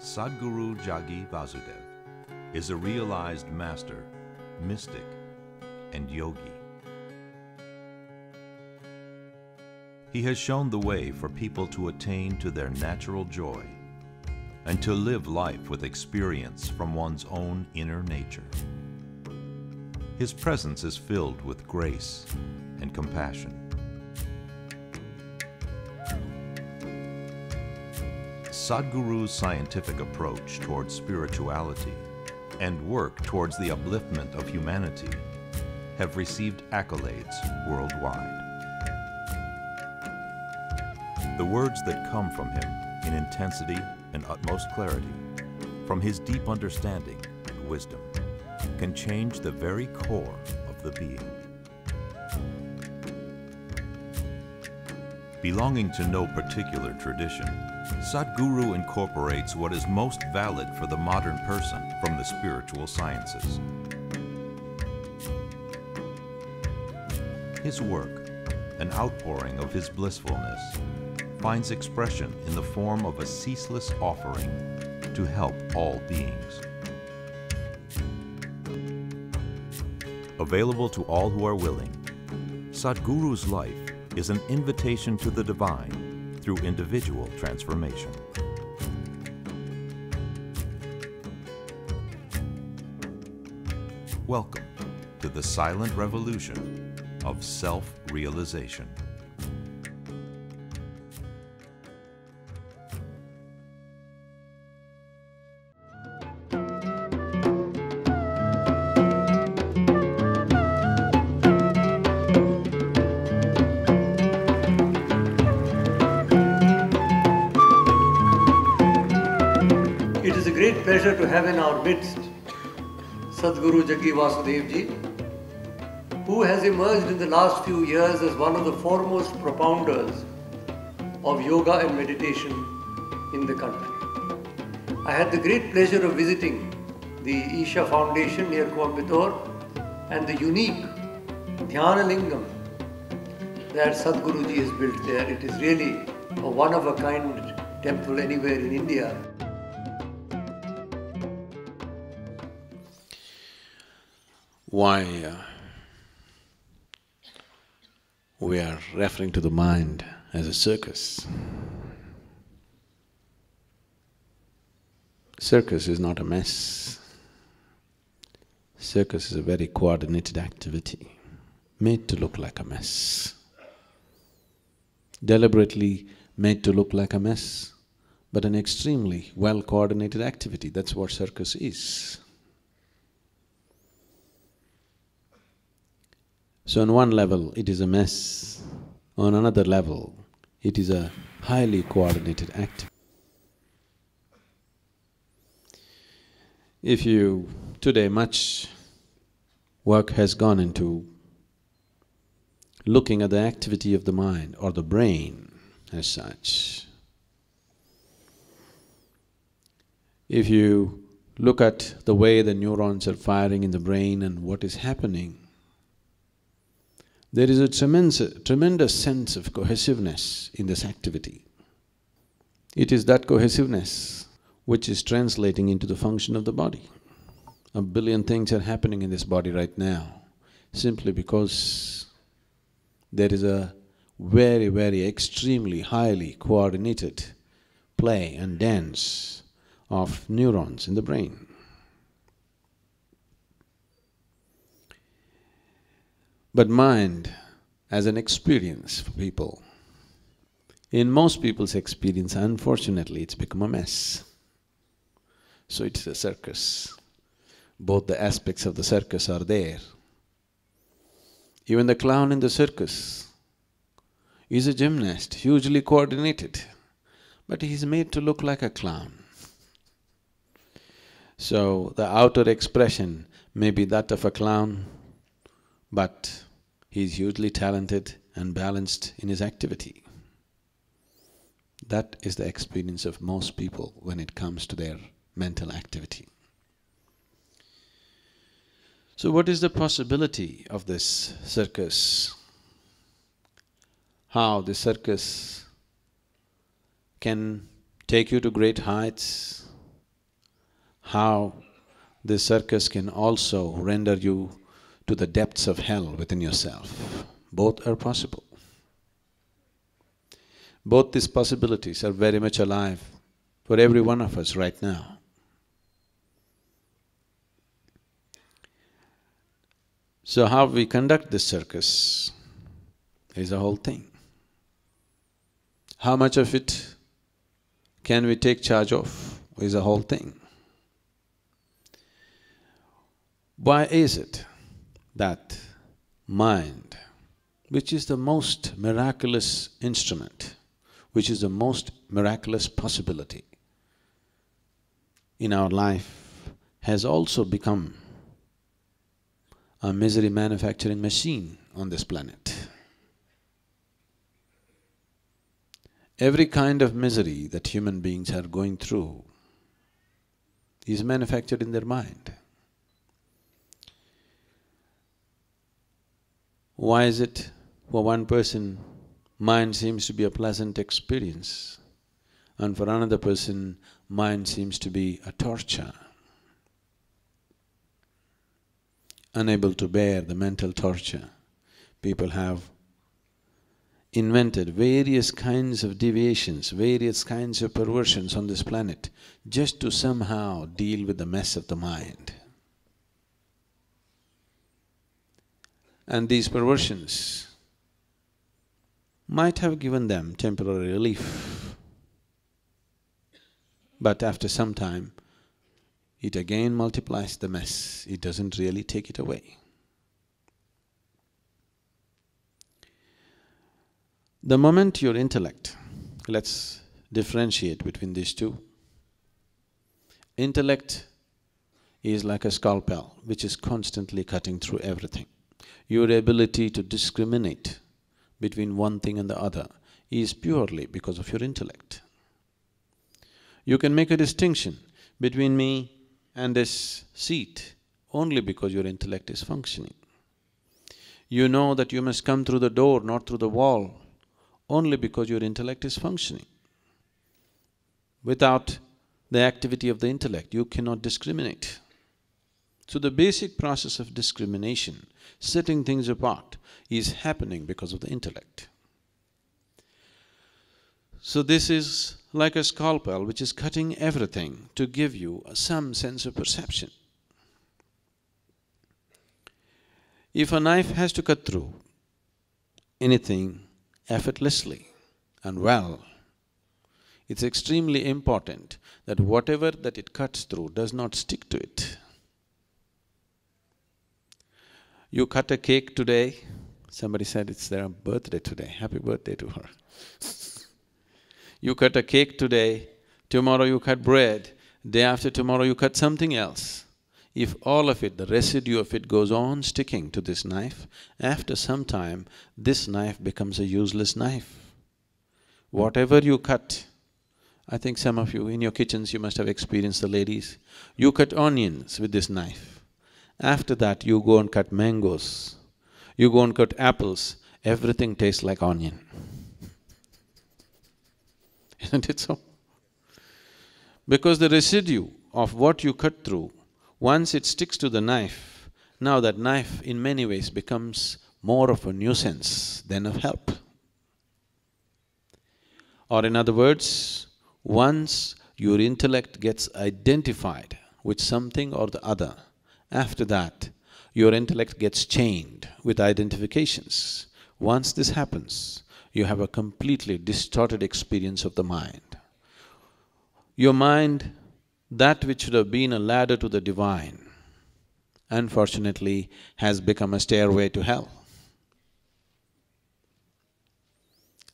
Sadhguru Jagi Vasudev is a realized master, mystic, and yogi. He has shown the way for people to attain to their natural joy and to live life with experience from one's own inner nature. His presence is filled with grace and compassion. Sadhguru's scientific approach towards spirituality and work towards the upliftment of humanity have received accolades worldwide. The words that come from him in intensity and utmost clarity, from his deep understanding and wisdom, can change the very core of the being. Belonging to no particular tradition, Sadhguru incorporates what is most valid for the modern person from the spiritual sciences. His work, an outpouring of his blissfulness, finds expression in the form of a ceaseless offering to help all beings. Available to all who are willing, Sadhguru's life is an invitation to the divine through individual transformation. Welcome to the silent revolution of self-realization. It is a great pleasure to have in our midst Sadhguru Jagi Vasudev Ji, who has emerged in the last few years as one of the foremost propounders of yoga and meditation in the country. I had the great pleasure of visiting the Isha Foundation near Coimbatore and the unique Dhyana Lingam that Sadhguru Ji has built there. It is really a one-of-a-kind temple anywhere in India. Why we are referring to the mind as a circus. Circus is not a mess. Circus is a very coordinated activity, made to look like a mess. Deliberately made to look like a mess, but an extremely well-coordinated activity. That's what circus is. So on one level, it is a mess. On another level, it is a highly coordinated act. Today much work has gone into looking at the activity of the mind or the brain as such. If you look at the way the neurons are firing in the brain and what is happening, there is a tremendous sense of cohesiveness in this activity. It is that cohesiveness which is translating into the function of the body. A billion things are happening in this body right now, simply because there is a very, very extremely highly coordinated play and dance of neurons in the brain. But mind as an experience for people, in most people's experience, unfortunately, it's become a mess. So it's a circus. Both the aspects of the circus are there. Even the clown in the circus is a gymnast, hugely coordinated, but he's made to look like a clown. So the outer expression may be that of a clown, but he's hugely talented and balanced in his activity. That is the experience of most people when it comes to their mental activity. So what is the possibility of this circus? How the circus can take you to great heights how this circus can also render you to the depths of hell within yourself. Both are possible. Both these possibilities are very much alive for every one of us right now. So how we conduct this circus is a whole thing. How much of it can we take charge of is a whole thing. Why is it that mind, which is the most miraculous instrument, which is the most miraculous possibility in our life, has also become a misery manufacturing machine on this planet? Every kind of misery that human beings are going through is manufactured in their mind. Why is it for one person, mind seems to be a pleasant experience, and for another person, mind seems to be a torture? Unable to bear the mental torture, people have invented various kinds of deviations, various kinds of perversions on this planet just to somehow deal with the mess of the mind. And these perversions might have given them temporary relief, but after some time, it again multiplies the mess, it doesn't really take it away. The moment your intellect, let's differentiate between these two. Intellect is like a scalpel which is constantly cutting through everything. Your ability to discriminate between one thing and the other is purely because of your intellect. You can make a distinction between me and this seat only because your intellect is functioning. You know that you must come through the door, not through the wall, only because your intellect is functioning. Without the activity of the intellect, you cannot discriminate. So the basic process of discrimination, setting things apart, is happening because of the intellect. So this is like a scalpel which is cutting everything to give you some sense of perception. If a knife has to cut through anything effortlessly and well, it's extremely important that whatever that it cuts through does not stick to it. You cut a cake today, somebody said it's their birthday today, happy birthday to her. You cut a cake today, tomorrow you cut bread, day after tomorrow you cut something else. If all of it, the residue of it goes on sticking to this knife, after some time, this knife becomes a useless knife. Whatever you cut, I think some of you in your kitchens you must have experienced the ladies, you cut onions with this knife. After that you go and cut mangoes, you go and cut apples, everything tastes like onion. Isn't it so? Because the residue of what you cut through, once it sticks to the knife, now that knife in many ways becomes more of a nuisance than of help. Or in other words, once your intellect gets identified with something or the other, after that, your intellect gets chained with identifications. Once this happens, you have a completely distorted experience of the mind. Your mind, that which should have been a ladder to the divine, unfortunately has become a stairway to hell.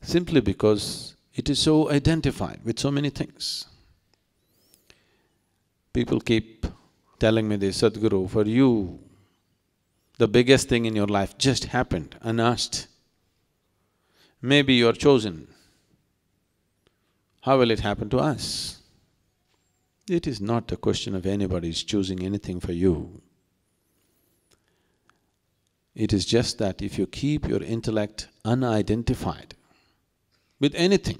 Simply because it is so identified with so many things. People keep telling me this, Sadhguru, for you, the biggest thing in your life just happened unasked. Maybe you're chosen. How will it happen to us? It is not a question of anybody's choosing anything for you. It is just that if you keep your intellect unidentified with anything,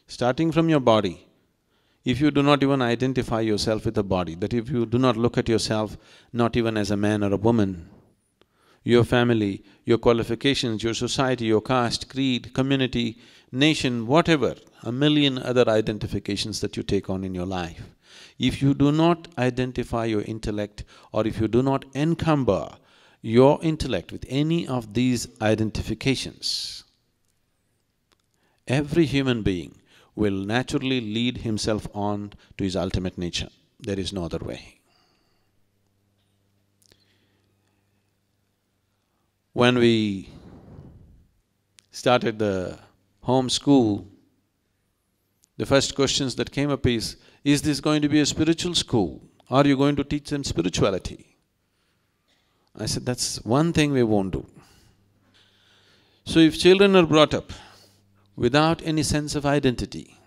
starting from your body, if you do not even identify yourself with a body, that if you do not look at yourself not even as a man or a woman, your family, your qualifications, your society, your caste, creed, community, nation, whatever, a million other identifications that you take on in your life, if you do not identify your intellect or if you do not encumber your intellect with any of these identifications, every human being will naturally lead himself on to his ultimate nature. There is no other way. When we started the home school, the first questions that came up is this going to be a spiritual school? Are you going to teach them spirituality? I said, that's one thing we won't do. So if children are brought up without any sense of identity,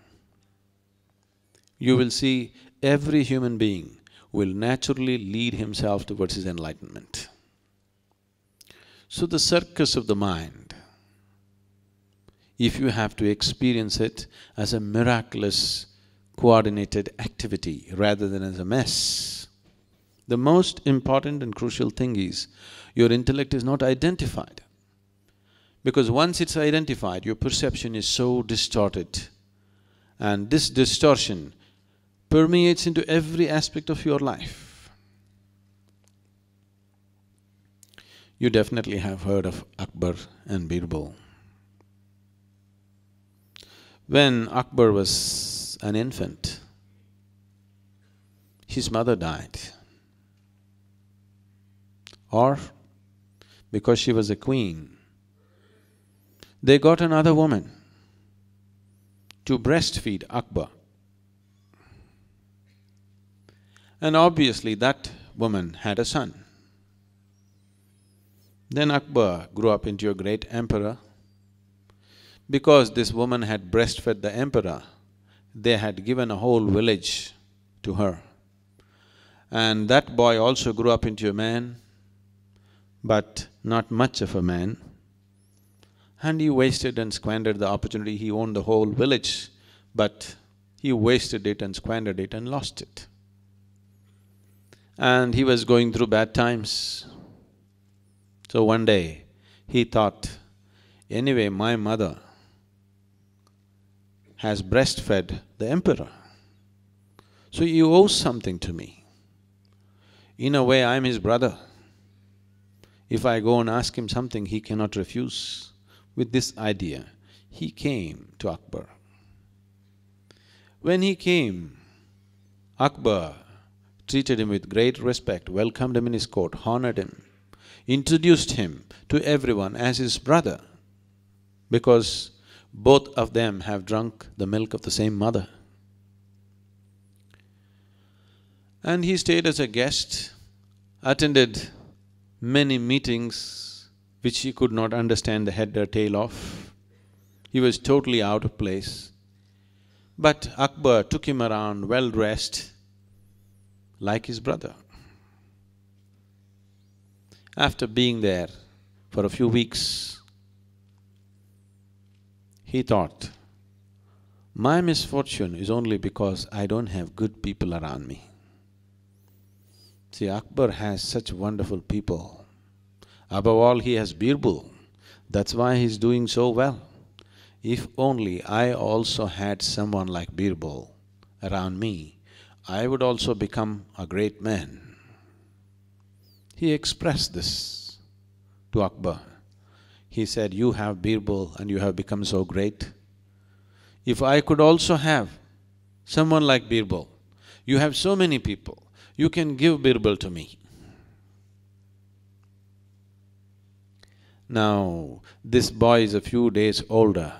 you will see every human being will naturally lead himself towards his enlightenment. So the circus of the mind, if you have to experience it as a miraculous, coordinated activity rather than as a mess, the most important and crucial thing is your intellect is not identified. Because once it's identified, your perception is so distorted, and this distortion permeates into every aspect of your life. You definitely have heard of Akbar and Birbal. When Akbar was an infant, his mother died. Or because she was a queen, they got another woman to breastfeed Akbar. And obviously that woman had a son. Then Akbar grew up into a great emperor. Because this woman had breastfed the emperor, they had given a whole village to her. And that boy also grew up into a man, but not much of a man. And he wasted and squandered the opportunity. He owned the whole village, but he wasted it and squandered it and lost it. And he was going through bad times. So one day, he thought, anyway, my mother has breastfed the emperor, so he owes something to me. In a way, I'm his brother. If I go and ask him something, he cannot refuse. With this idea, he came to Akbar. When he came, Akbar treated him with great respect, welcomed him in his court, honored him, introduced him to everyone as his brother, because both of them have drunk the milk of the same mother. And he stayed as a guest, attended many meetings which he could not understand the head or tail of. He was totally out of place. But Akbar took him around well-dressed, like his brother. After being there for a few weeks, he thought, my misfortune is only because I don't have good people around me. See, Akbar has such wonderful people. Above all, he has Birbal. That's why he's doing so well. If only I also had someone like Birbal around me, I would also become a great man. He expressed this to Akbar. He said, you have Birbal and you have become so great. If I could also have someone like Birbal, you have so many people, you can give Birbal to me. Now, this boy is a few days older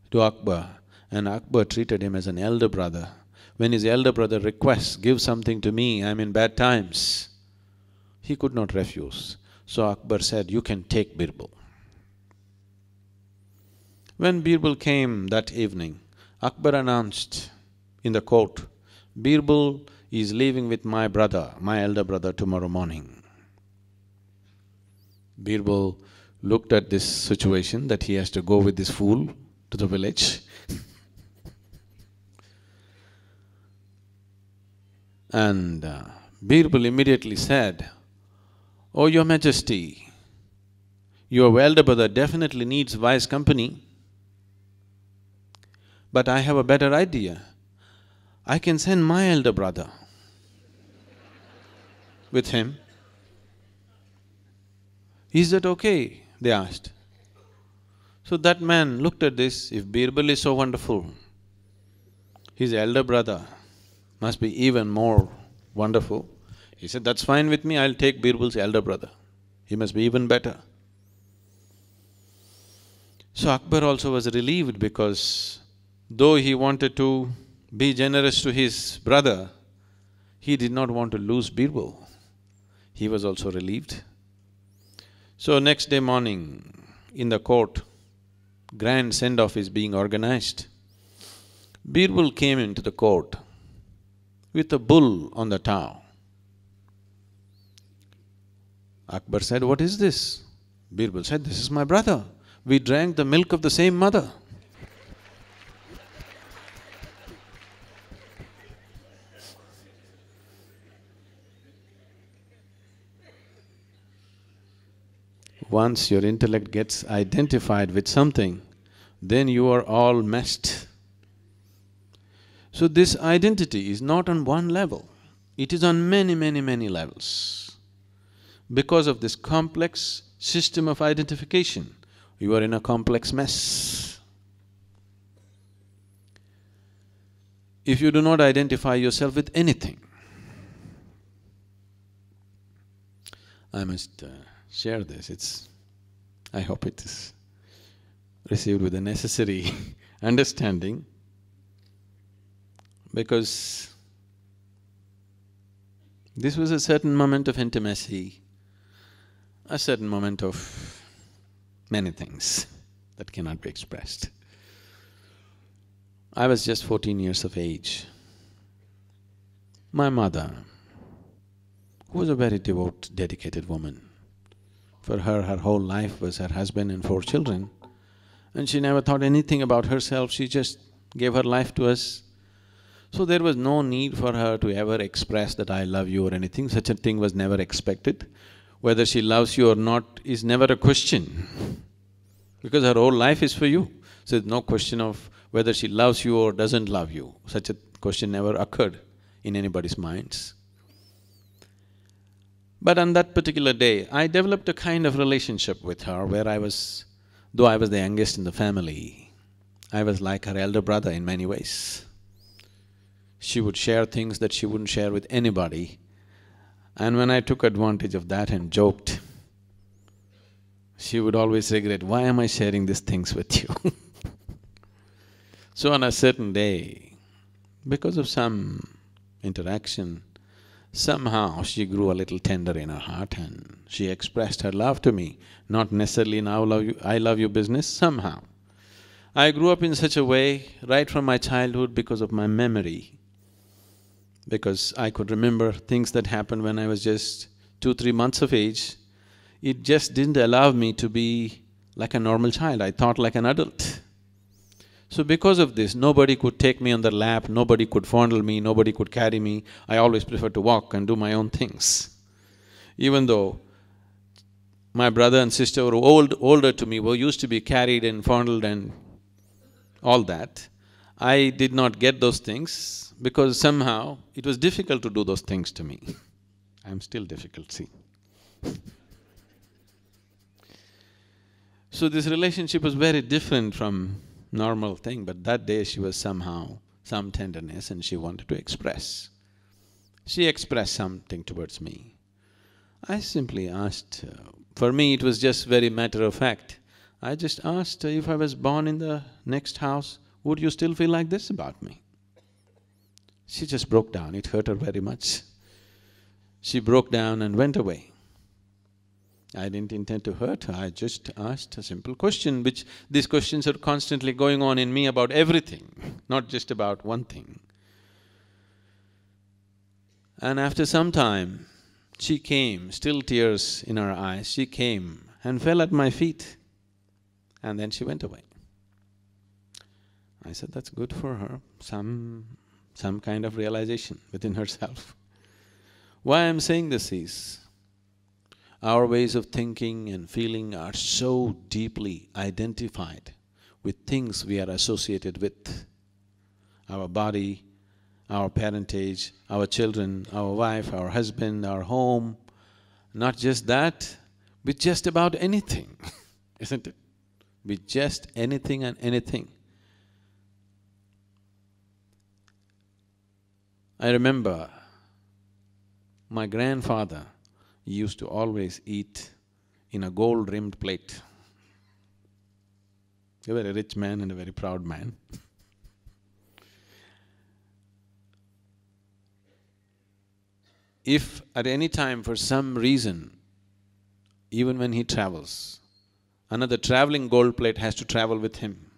to Akbar, and Akbar treated him as an elder brother. When his elder brother requests, give something to me, I'm in bad times, he could not refuse. So Akbar said, you can take Birbal. When Birbal came that evening, Akbar announced in the court, Birbal is leaving with my brother, my elder brother, tomorrow morning. Birbal looked at this situation that he has to go with this fool to the village And Birbal immediately said, "Oh, Your Majesty, your elder brother definitely needs wise company, but I have a better idea. I can send my elder brother with him." "Is that okay?" they asked. So that man looked at this, if Birbal is so wonderful, his elder brother must be even more wonderful. He said, "That's fine with me, I'll take Birbal's elder brother. He must be even better." So Akbar also was relieved because though he wanted to be generous to his brother, he did not want to lose Birbal. He was also relieved. So next day morning, in the court, grand send-off is being organized. Birbal came into the court with a bull on the tow. Akbar said, "What is this?" Birbal said, "This is my brother. We drank the milk of the same mother." Once your intellect gets identified with something, then you are all messed. So this identity is not on one level, it is on many, many, many levels. Because of this complex system of identification, you are in a complex mess. If you do not identify yourself with anything, I must share this, I hope it is received with the necessary understanding, because this was a certain moment of intimacy, a certain moment of many things that cannot be expressed. I was just 14 years of age. My mother, who was a very devout, dedicated woman, for her, her whole life was her husband and 4 children, and she never thought anything about herself, she just gave her life to us. So there was no need for her to ever express that I love you or anything, such a thing was never expected. Whether she loves you or not is never a question, because her whole life is for you. So there's no question of whether she loves you or doesn't love you, such a question never occurred in anybody's minds. But on that particular day, I developed a kind of relationship with her where I was… though I was the youngest in the family, I was like her elder brother in many ways. She would share things that she wouldn't share with anybody, and when I took advantage of that and joked, she would always regret, "Why am I sharing these things with you?" So on a certain day, because of some interaction, somehow she grew a little tender in her heart and she expressed her love to me, not necessarily in I love you business, somehow. I grew up in such a way right from my childhood because of my memory, because I could remember things that happened when I was just 2-3 months of age. It just didn't allow me to be like a normal child, I thought like an adult. So because of this, nobody could take me on their lap, nobody could fondle me, nobody could carry me. I always preferred to walk and do my own things. Even though my brother and sister were older to me, were used to be carried and fondled and all that, I did not get those things because somehow it was difficult to do those things to me. I'm still difficult, see. So this relationship was very different from normal thing, but that day she was somehow… some tenderness and she wanted to express. She expressed something towards me. I simply asked, for me it was just very matter of fact. I just asked, if I was born in the next house, would you still feel like this about me? She just broke down, it hurt her very much. She broke down and went away. I didn't intend to hurt her, I just asked a simple question, which these questions are constantly going on in me about everything, not just about one thing. And after some time, she came, still tears in her eyes, she came and fell at my feet, and then she went away. I said, that's good for her, some some kind of realization within herself. Why I'm saying this is, our ways of thinking and feeling are so deeply identified with things we are associated with. Our body, our parentage, our children, our wife, our husband, our home. Not just that, with just about anything, isn't it? With just anything and anything. I remember my grandfather used to always eat in a gold-rimmed plate. He was a very rich man and a very proud man. If at any time for some reason, even when he travels, another traveling gold plate has to travel with him,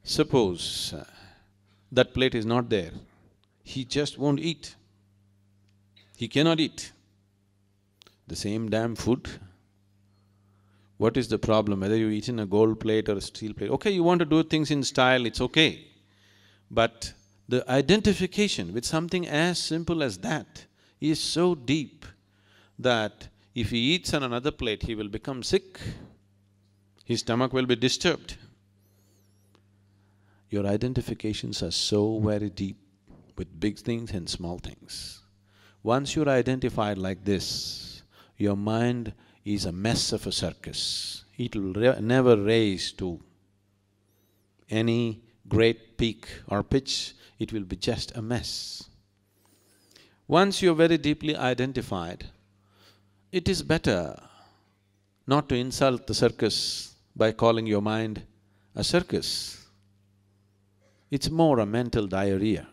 suppose that plate is not there, he just won't eat. He cannot eat. The same damn food. What is the problem, whether you eat in a gold plate or a steel plate? Okay, you want to do things in style, it's okay. But the identification with something as simple as that is so deep that if he eats on another plate, he will become sick, his stomach will be disturbed. Your identifications are so very deep with big things and small things. Once you're identified like this, your mind is a mess of a circus. It will never raise to any great peak or pitch, it will be just a mess. Once you're very deeply identified, it is better not to insult the circus by calling your mind a circus. It's more a mental diarrhea.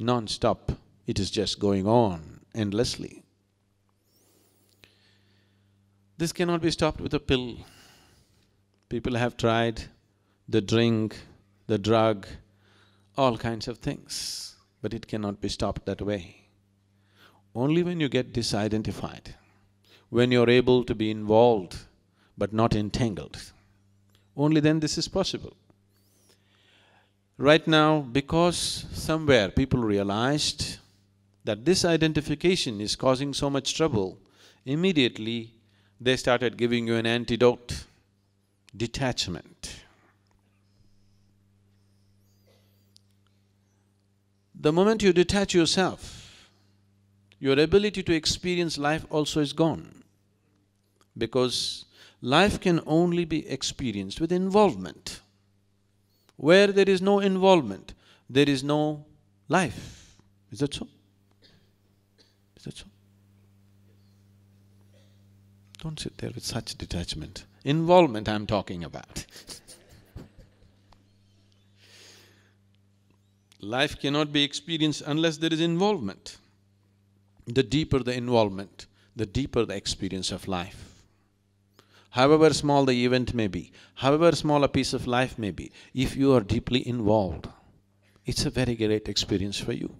Non-stop, it is just going on endlessly. This cannot be stopped with a pill. People have tried the drink, the drug, all kinds of things, but it cannot be stopped that way. Only when you get disidentified, when you're able to be involved but not entangled, only then this is possible. Right now, because somewhere people realized that this identification is causing so much trouble, immediately they started giving you an antidote: detachment. The moment you detach yourself, your ability to experience life also is gone, because life can only be experienced with involvement. Where there is no involvement, there is no life. Is that so? Is that so? Don't sit there with such detachment. Involvement I'm talking about. Life cannot be experienced unless there is involvement. The deeper the involvement, the deeper the experience of life. However small the event may be, however small a piece of life may be, if you are deeply involved, it's a very great experience for you.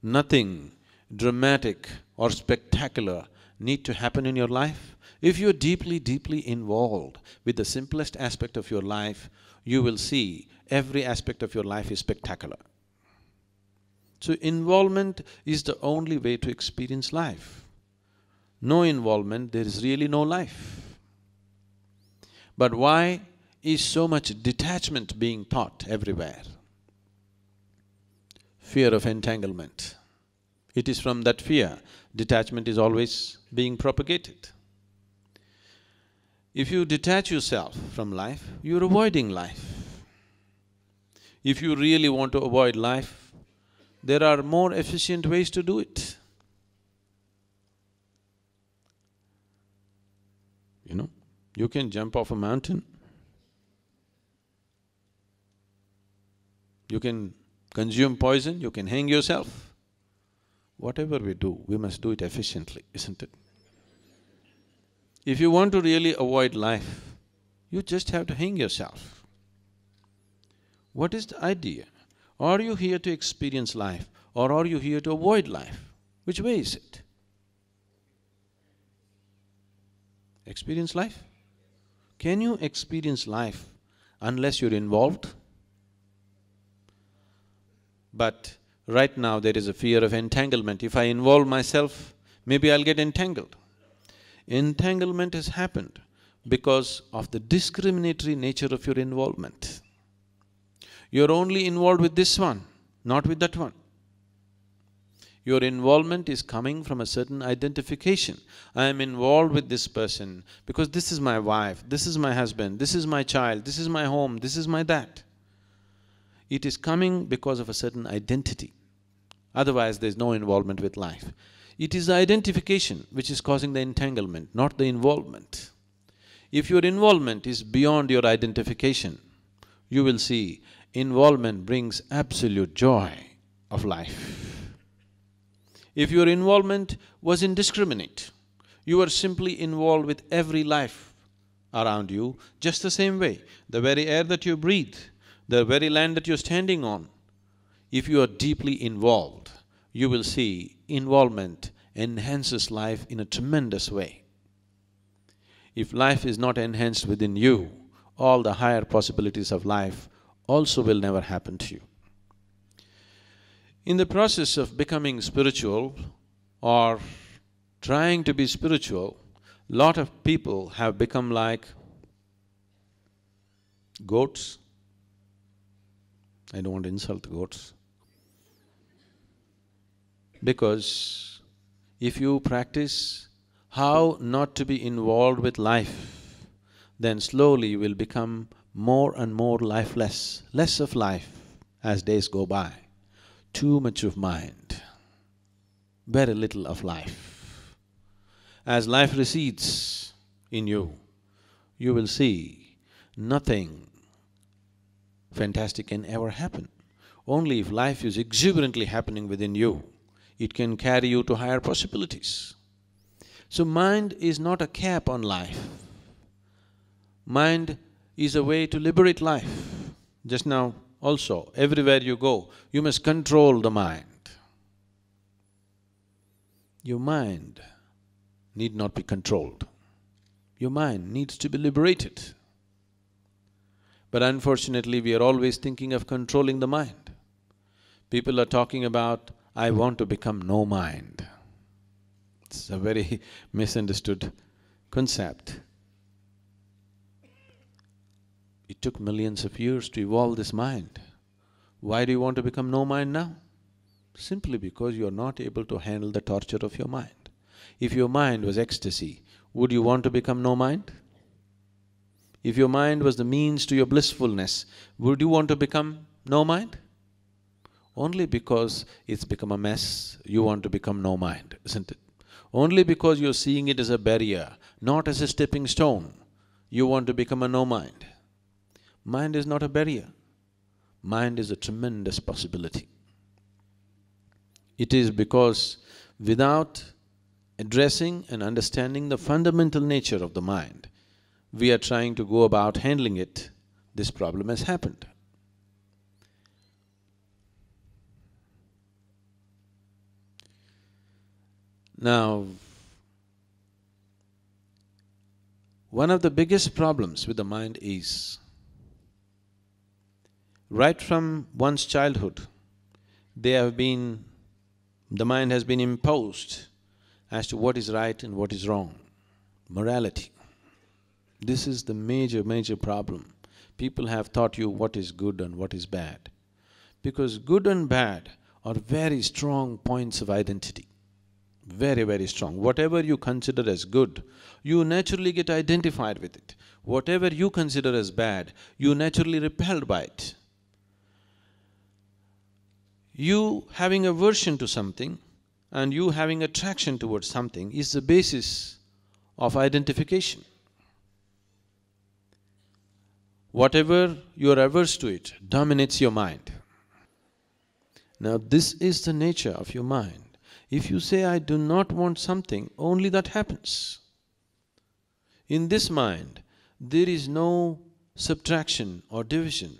Nothing dramatic or spectacular need to happen in your life. If you're deeply, deeply involved with the simplest aspect of your life, you will see every aspect of your life is spectacular. So involvement is the only way to experience life. No involvement, there is really no life. But why is so much detachment being taught everywhere? Fear of entanglement. It is from that fear, detachment is always being propagated. If you detach yourself from life, you're avoiding life. If you really want to avoid life, there are more efficient ways to do it. You know, you can jump off a mountain, you can consume poison, you can hang yourself. Whatever we do, we must do it efficiently, isn't it? If you want to really avoid life, you just have to hang yourself. What is the idea? Are you here to experience life or are you here to avoid life? Which way is it? Experience life? Can you experience life unless you're involved? But right now there is a fear of entanglement. If I involve myself, maybe I'll get entangled. Entanglement has happened because of the discriminatory nature of your involvement. You're only involved with this one, not with that one. Your involvement is coming from a certain identification. I am involved with this person because this is my wife, this is my husband, this is my child, this is my home, this is my that. It is coming because of a certain identity. Otherwise, there's no involvement with life. It is the identification which is causing the entanglement, not the involvement. If your involvement is beyond your identification, you will see involvement brings absolute joy of life. If your involvement was indiscriminate, you were simply involved with every life around you, just the same way, the very air that you breathe, the very land that you're standing on, if you are deeply involved, you will see involvement enhances life in a tremendous way. If life is not enhanced within you, all the higher possibilities of life also will never happen to you. In the process of becoming spiritual or trying to be spiritual, lot of people have become like goats. I don't want to insult goats. Because if you practice how not to be involved with life, then slowly you will become more and more lifeless, less of life as days go by. Too much of mind, very little of life. As life recedes in you, you will see nothing fantastic can ever happen. Only if life is exuberantly happening within you, it can carry you to higher possibilities. So mind is not a cap on life. Mind is a way to liberate life. Just now also, everywhere you go, you must control the mind. Your mind need not be controlled. Your mind needs to be liberated. But unfortunately, we are always thinking of controlling the mind. People are talking about, I want to become no mind. It's a very misunderstood concept. It took millions of years to evolve this mind. Why do you want to become no mind now? Simply because you are not able to handle the torture of your mind. If your mind was ecstasy, would you want to become no mind? If your mind was the means to your blissfulness, would you want to become no mind? Only because it's become a mess, you want to become no mind, isn't it? Only because you're seeing it as a barrier, not as a stepping stone, you want to become a no mind. Mind is not a barrier. Mind is a tremendous possibility. It is because without addressing and understanding the fundamental nature of the mind, we are trying to go about handling it, this problem has happened. Now, one of the biggest problems with the mind is, right from one's childhood, the mind has been imposed as to what is right and what is wrong, morality. This is the major problem. People have taught you what is good and what is bad. Because good and bad are very strong points of identity, very strong. Whatever you consider as good, you naturally get identified with it. Whatever you consider as bad, you naturally repelled by it. You having aversion to something and you having attraction towards something is the basis of identification. Whatever you are averse to it dominates your mind. Now this is the nature of your mind. If you say, I do not want something, only that happens. In this mind, there is no subtraction or division,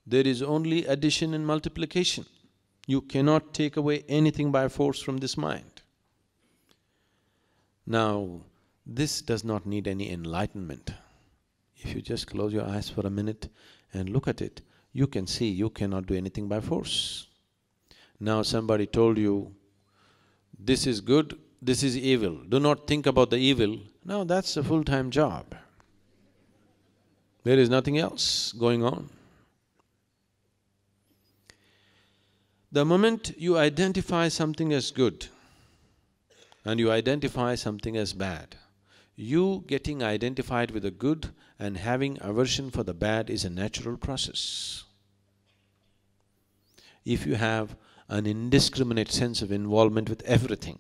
there is only addition and multiplication. You cannot take away anything by force from this mind. Now, this does not need any enlightenment. If you just close your eyes for a minute and look at it, you can see you cannot do anything by force. Now somebody told you, this is good, this is evil, do not think about the evil. Now that's a full-time job. There is nothing else going on. The moment you identify something as good and you identify something as bad, you getting identified with the good and having aversion for the bad is a natural process. If you have an indiscriminate sense of involvement with everything,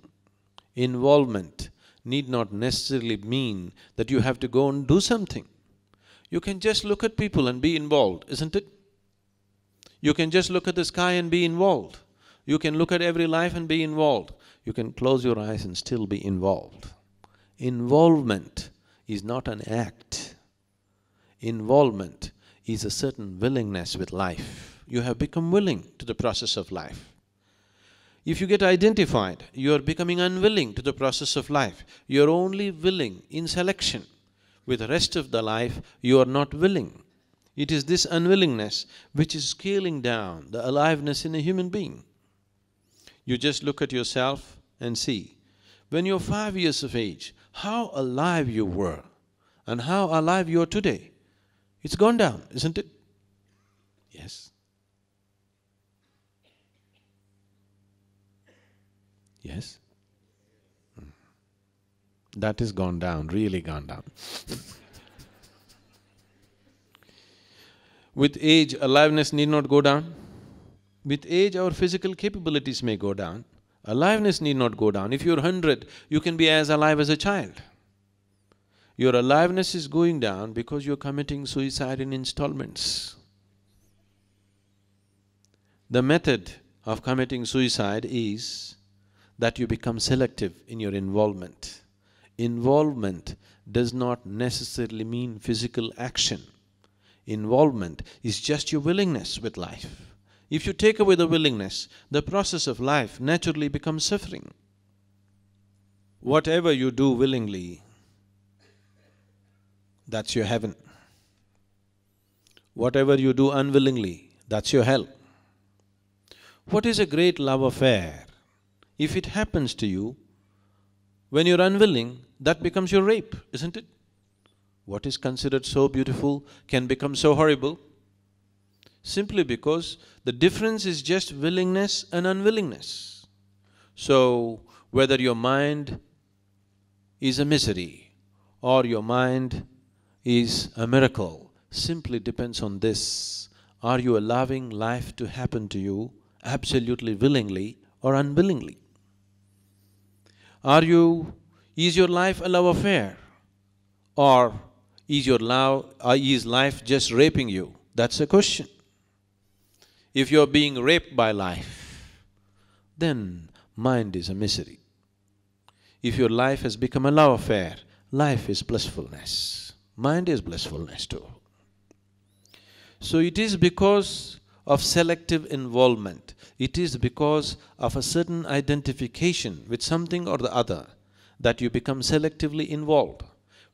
involvement need not necessarily mean that you have to go and do something. You can just look at people and be involved, isn't it? You can just look at the sky and be involved. You can look at every life and be involved. You can close your eyes and still be involved. Involvement is not an act. Involvement is a certain willingness with life. You have become willing to the process of life. If you get identified, you are becoming unwilling to the process of life. You are only willing in selection. With the rest of the life, you are not willing. It is this unwillingness which is scaling down the aliveness in a human being. You just look at yourself and see, when you're 5 years of age, how alive you were and how alive you are today. It's gone down, isn't it? Yes. Yes? That is gone down, really gone down. With age, aliveness need not go down. With age, our physical capabilities may go down. Aliveness need not go down. If you're 100, you can be as alive as a child. Your aliveness is going down because you're committing suicide in installments. The method of committing suicide is that you become selective in your involvement. Involvement does not necessarily mean physical action. Involvement is just your willingness with life. If you take away the willingness, the process of life naturally becomes suffering. Whatever you do willingly, that's your heaven. Whatever you do unwillingly, that's your hell. What is a great love affair? If it happens to you, when you're unwilling, that becomes your rape, isn't it? What is considered so beautiful can become so horrible, simply because the difference is just willingness and unwillingness. So, whether your mind is a misery or your mind is a miracle, simply depends on this. Are you allowing life to happen to you absolutely willingly or unwillingly? Is your life a love affair? Or is life just raping you? That's a question. If you're being raped by life, then mind is a misery. If your life has become a love affair, life is blissfulness. Mind is blissfulness too. So it is because of selective involvement, it is because of a certain identification with something or the other that you become selectively involved.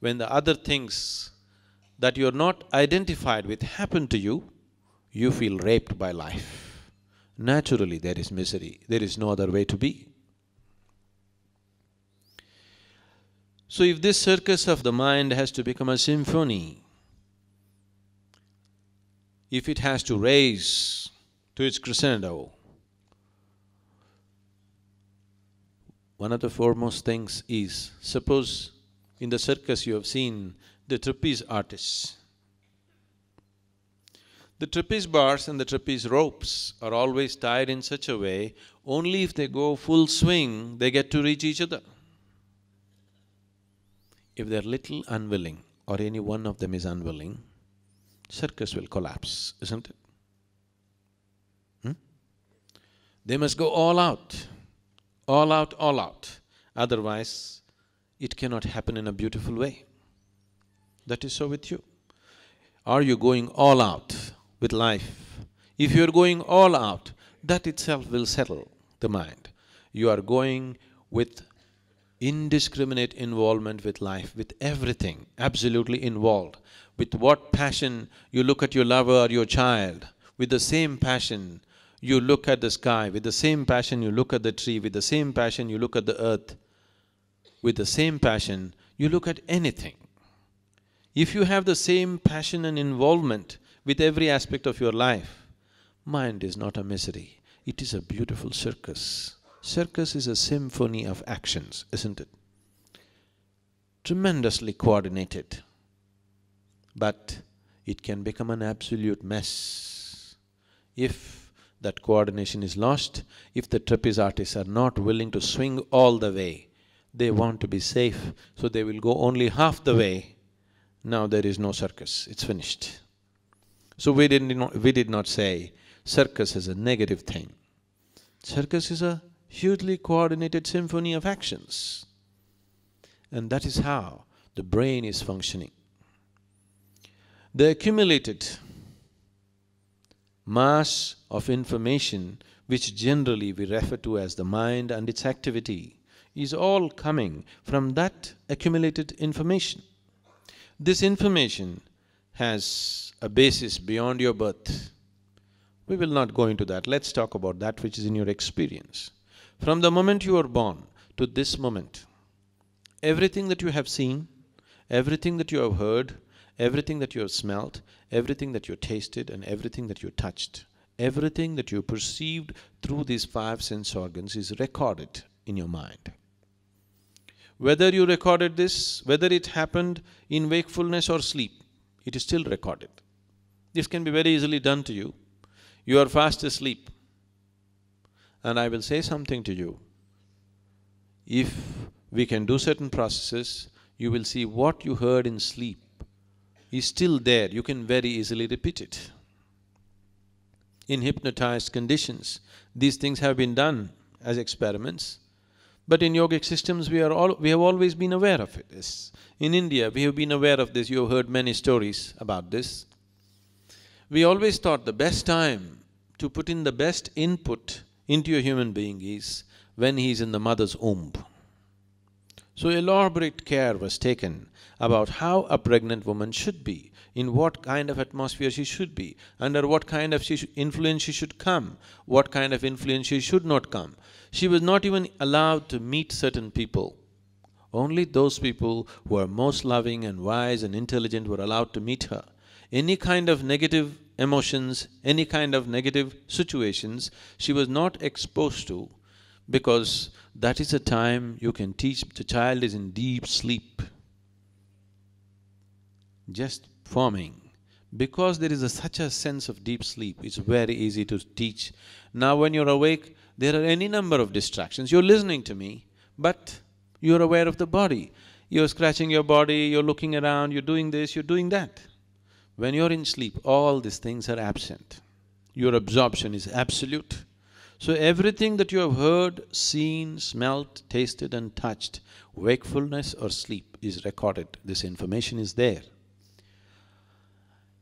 When the other things that you're not identified with happen to you, you feel raped by life. Naturally there is misery, there is no other way to be. So if this circus of the mind has to become a symphony, if it has to raise to its crescendo, one of the foremost things is, suppose in the circus you have seen the trapeze artists. The trapeze bars and the trapeze ropes are always tied in such a way, only if they go full swing, they get to reach each other. If they're little unwilling or any one of them is unwilling, circus will collapse, isn't it? They must go all out, all out, all out. Otherwise, it cannot happen in a beautiful way. That is so with you. Are you going all out with life? If you are going all out, that itself will settle the mind. You are going with indiscriminate involvement with life, with everything, absolutely involved. With what passion you look at your lover or your child, with the same passion You look at the sky, with the same passion you look at the tree, with the same passion you look at the earth, with the same passion you look at anything. If you have the same passion and involvement with every aspect of your life, mind is not a misery, it is a beautiful circus. Circus is a symphony of actions, isn't it? Tremendously coordinated, but it can become an absolute mess if that coordination is lost, if the trapeze artists are not willing to swing all the way. They want to be safe, so they will go only half the way. Now there is no circus, it's finished. So we did not say circus is a negative thing. Circus is a hugely coordinated symphony of actions. And that is how the brain is functioning. The accumulated mass of information, which generally we refer to as the mind and its activity, is all coming from that accumulated information. This information has a basis beyond your birth. We will not go into that, let's talk about that which is in your experience. From the moment you are born to this moment, everything that you have seen, everything that you have heard, everything that you have smelt, everything that you tasted and everything that you touched, everything that you perceived through these five sense organs is recorded in your mind. Whether you recorded this, whether it happened in wakefulness or sleep, it is still recorded. This can be very easily done to you. You are fast asleep, and I will say something to you. If we can do certain processes, you will see what you heard in sleep is still there, you can very easily repeat it. In hypnotized conditions, these things have been done as experiments, but in yogic systems we have always been aware of it. In India, we have been aware of this, you have heard many stories about this. We always thought the best time to put in the best input into a human being is when he is in the mother's womb. So elaborate care was taken about how a pregnant woman should be, in what kind of atmosphere she should be, under what kind of influence she should come, what kind of influence she should not come. She was not even allowed to meet certain people. Only those people who are most loving and wise and intelligent were allowed to meet her. Any kind of negative emotions, any kind of negative situations, she was not exposed to, because that is a time you can teach. The child is in deep sleep, just forming. Because there is such a sense of deep sleep, it's very easy to teach. Now when you're awake, there are any number of distractions. You're listening to me, but you're aware of the body. You're scratching your body, you're looking around, you're doing this, you're doing that. When you're in sleep, all these things are absent. Your absorption is absolute. So everything that you have heard, seen, smelt, tasted and touched, wakefulness or sleep, is recorded. This information is there.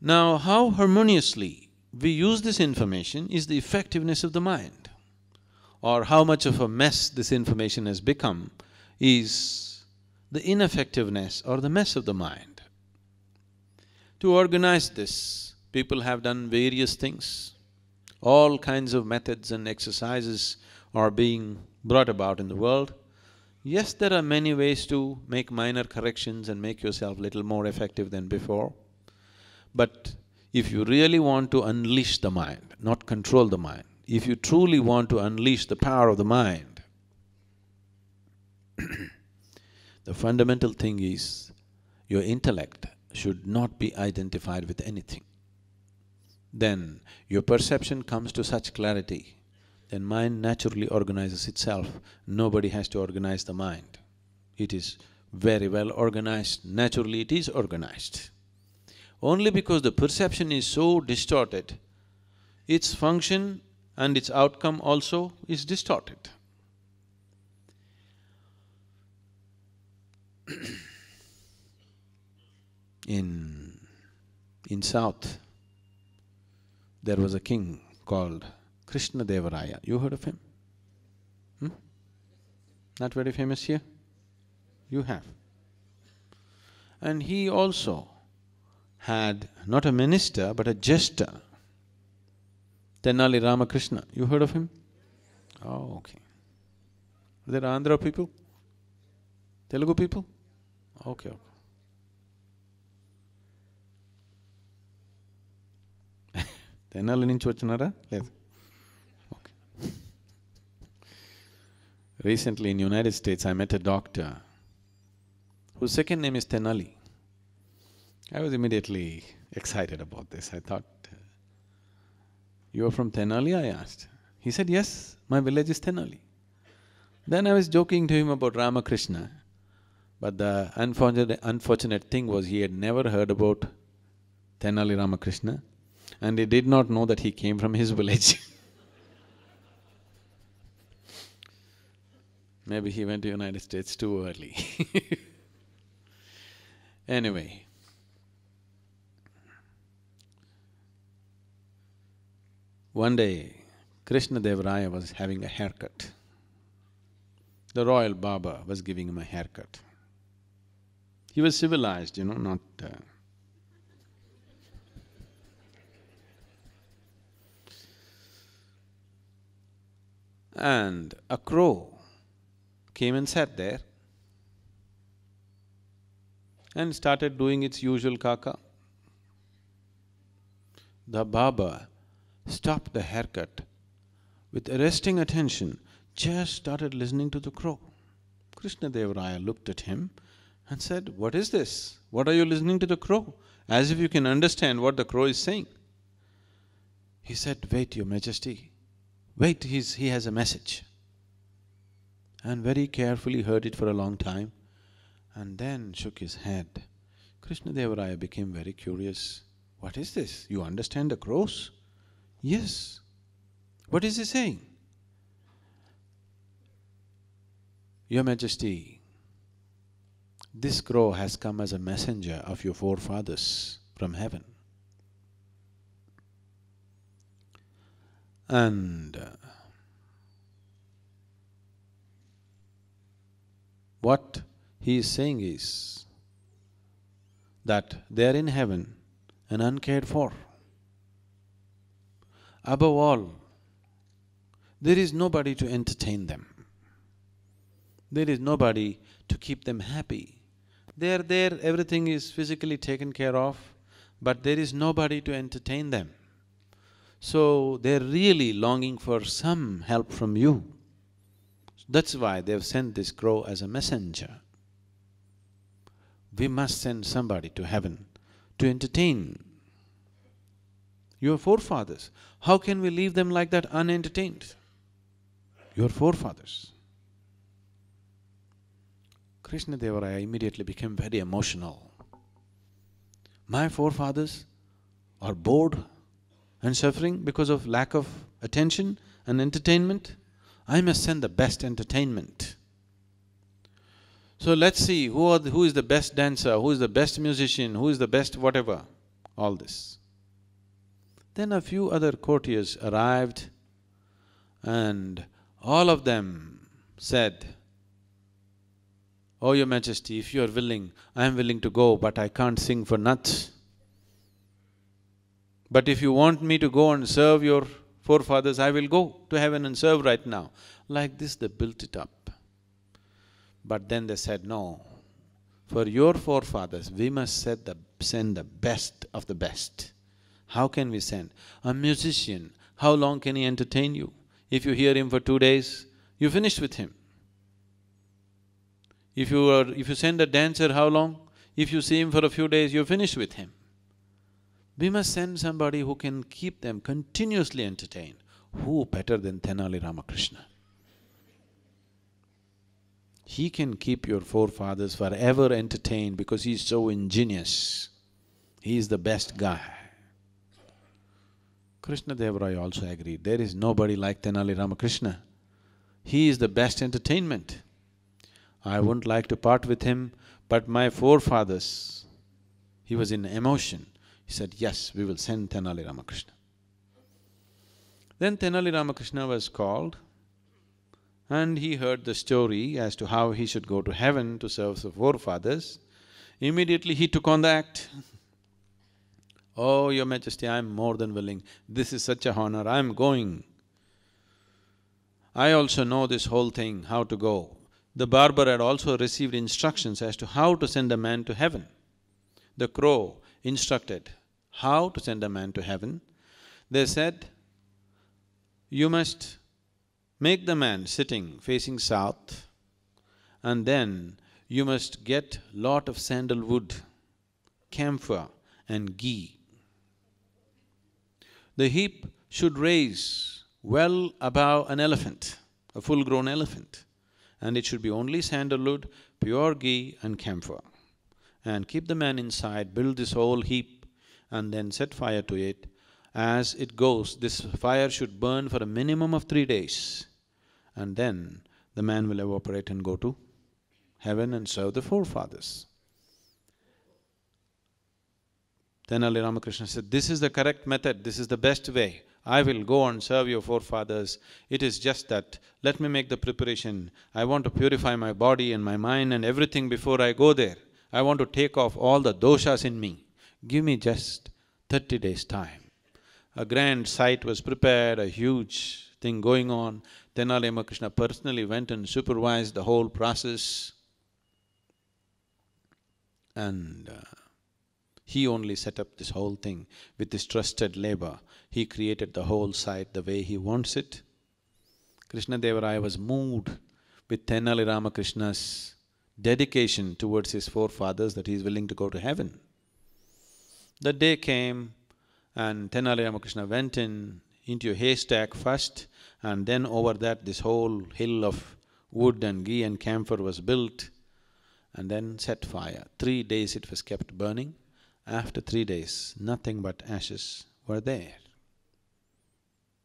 Now, how harmoniously we use this information is the effectiveness of the mind, or how much of a mess this information has become is the ineffectiveness or the mess of the mind. To organize this, people have done various things. All kinds of methods and exercises are being brought about in the world. Yes, there are many ways to make minor corrections and make yourself little more effective than before. But if you really want to unleash the mind, not control the mind, if you truly want to unleash the power of the mind, the fundamental thing is your intellect should not be identified with anything. Then your perception comes to such clarity, then mind naturally organizes itself. Nobody has to organize the mind. It is very well organized, naturally it is organized. Only because the perception is so distorted, its function and its outcome also is distorted. In South, there was a king called Krishna Devaraya. You heard of him? Not very famous here? You have. And he also had not a minister but a jester. Tenali Ramakrishna, you heard of him? Oh, okay. Are there Andhra people? Telugu people? Okay, okay. Tenali నుంచి వచ్చినారా? లేదు. Okay. Recently in United States, I met a doctor whose second name is Tenali. I was immediately excited about this. I thought, you are from Tenali? I asked. He said, yes, my village is Tenali. Then I was joking to him about Ramakrishna, but the unfortunate thing was he had never heard about Tenali Ramakrishna and he did not know that he came from his village. Maybe he went to United States too early. Anyway, one day, Krishna Dev Raya was having a haircut. The royal barber was giving him a haircut. He was civilized, not… And a crow came and sat there and started doing its usual kaka. The barber stopped the haircut with arresting attention, just started listening to the crow. Krishna Dev Raya looked at him and said, "What is this? What are you listening to the crow? As if you can understand what the crow is saying." He said, "Wait, Your Majesty, wait, he has a message." And very carefully heard it for a long time and then shook his head. Krishna Dev Raya became very curious. "What is this? You understand the crows?" "Yes." "What is he saying?" "Your Majesty, this crow has come as a messenger of your forefathers from heaven. And what he is saying is that they are in heaven and uncared for. Above all, there is nobody to entertain them. There is nobody to keep them happy. They are there, everything is physically taken care of, but there is nobody to entertain them. So they're really longing for some help from you. That's why they've sent this crow as a messenger. We must send somebody to heaven to entertain your forefathers. How can we leave them like that unentertained? Your forefathers. Krishna Deva Raya immediately became very emotional. My forefathers are bored and suffering because of lack of attention and entertainment. I must send the best entertainment. So let's see who is the best dancer, who is the best musician, who is the best whatever, all this. Then a few other courtiers arrived and all of them said, "Oh, Your Majesty, if you are willing, I am willing to go, but I can't sing for nuts. But if you want me to go and serve your forefathers, I will go to heaven and serve right now." Like this they built it up. But then they said, "No, for your forefathers we must send the best of the best." How can we send? A musician, how long can he entertain you? If you hear him for 2 days, you finish with him. If you send a dancer, how long? If you see him for a few days, you finish with him. We must send somebody who can keep them continuously entertained. Who better than Tenali Ramakrishna? He can keep your forefathers forever entertained because he is so ingenious. He is the best guy. Krishna Deva Raya also agreed, there is nobody like Tenali Ramakrishna. He is the best entertainment. I wouldn't like to part with him, but my forefathers… He was in emotion. He said, "Yes, we will send Tenali Ramakrishna." Then Tenali Ramakrishna was called and he heard the story as to how he should go to heaven to serve the forefathers. Immediately he took on the act. "Oh, Your Majesty, I am more than willing. This is such a honor, I am going. I also know this whole thing, how to go." The barber had also received instructions as to how to send a man to heaven. The crow instructed how to send a man to heaven. They said, "You must make the man sitting facing south, and then you must get lot of sandalwood, camphor and ghee. The heap should raise well above an elephant, a full-grown elephant, and it should be only sandalwood, pure ghee and camphor. And keep the man inside, build this whole heap and then set fire to it. As it goes, this fire should burn for a minimum of 3 days, and then the man will evaporate and go to heaven and serve the forefathers." Tenali Ramakrishna said, "This is the correct method, this is the best way. I will go and serve your forefathers. It is just that, let me make the preparation. I want to purify my body and my mind and everything before I go there. I want to take off all the doshas in me. Give me just 30 days' time." A grand site was prepared, a huge thing going on. Tenali Ramakrishna personally went and supervised the whole process. And he only set up this whole thing with his trusted labor. He created the whole site the way he wants it. Krishna-Deva-Raya was moved with Tenali Ramakrishna's dedication towards his forefathers that he is willing to go to heaven. The day came and Tenali Ramakrishna went into a haystack first, and then over that this whole hill of wood and ghee and camphor was built, and then set fire. 3 days it was kept burning. After 3 days, nothing but ashes were there.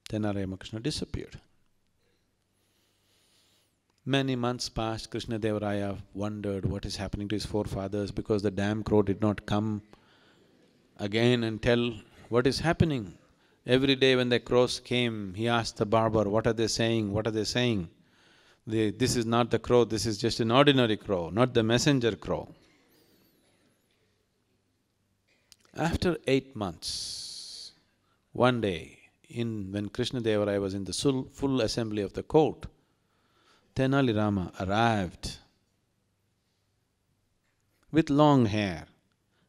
Tenali Ramakrishna disappeared. Many months passed. Krishna-Deva-Raya wondered what is happening to his forefathers, because the damn crow did not come again and tell what is happening. Every day when the crows came, he asked the barber, "What are they saying? What are they saying?" This is not the crow, this is just an ordinary crow, not the messenger crow. After 8 months, one day, when Krishna-Deva-Raya was in the full assembly of the court, Tenali Rama arrived with long hair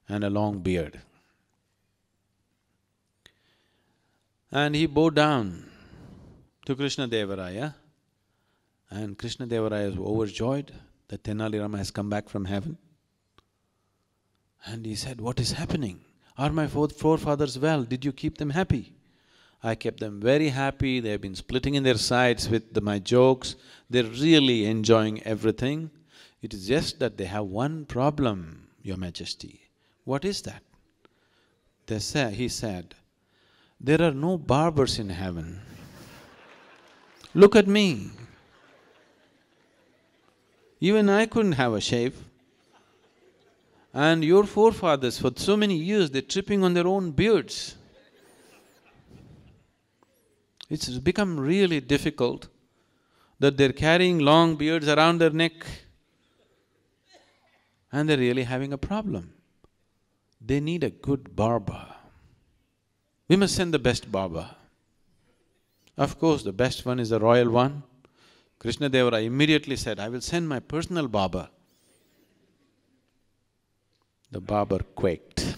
and a long beard. And he bowed down to Krishna-Deva-Raya, and Krishna-Deva-Raya was overjoyed that Tenali Rama has come back from heaven. And he said, "What is happening? Are my forefathers well? Did you keep them happy?" "I kept them very happy, they have been splitting in their sides with my jokes, they're really enjoying everything. It is just that they have one problem, Your Majesty." "What is that?" He said, "There are no barbers in heaven. Look at me. Even I couldn't have a shave. And your forefathers, for so many years, they're tripping on their own beards. It's become really difficult that they're carrying long beards around their neck, and they're really having a problem. They need a good barber. We must send the best barber." Of course, the best one is the royal one. Krishna-Deva-Raya immediately said, "I will send my personal barber." The barber quaked.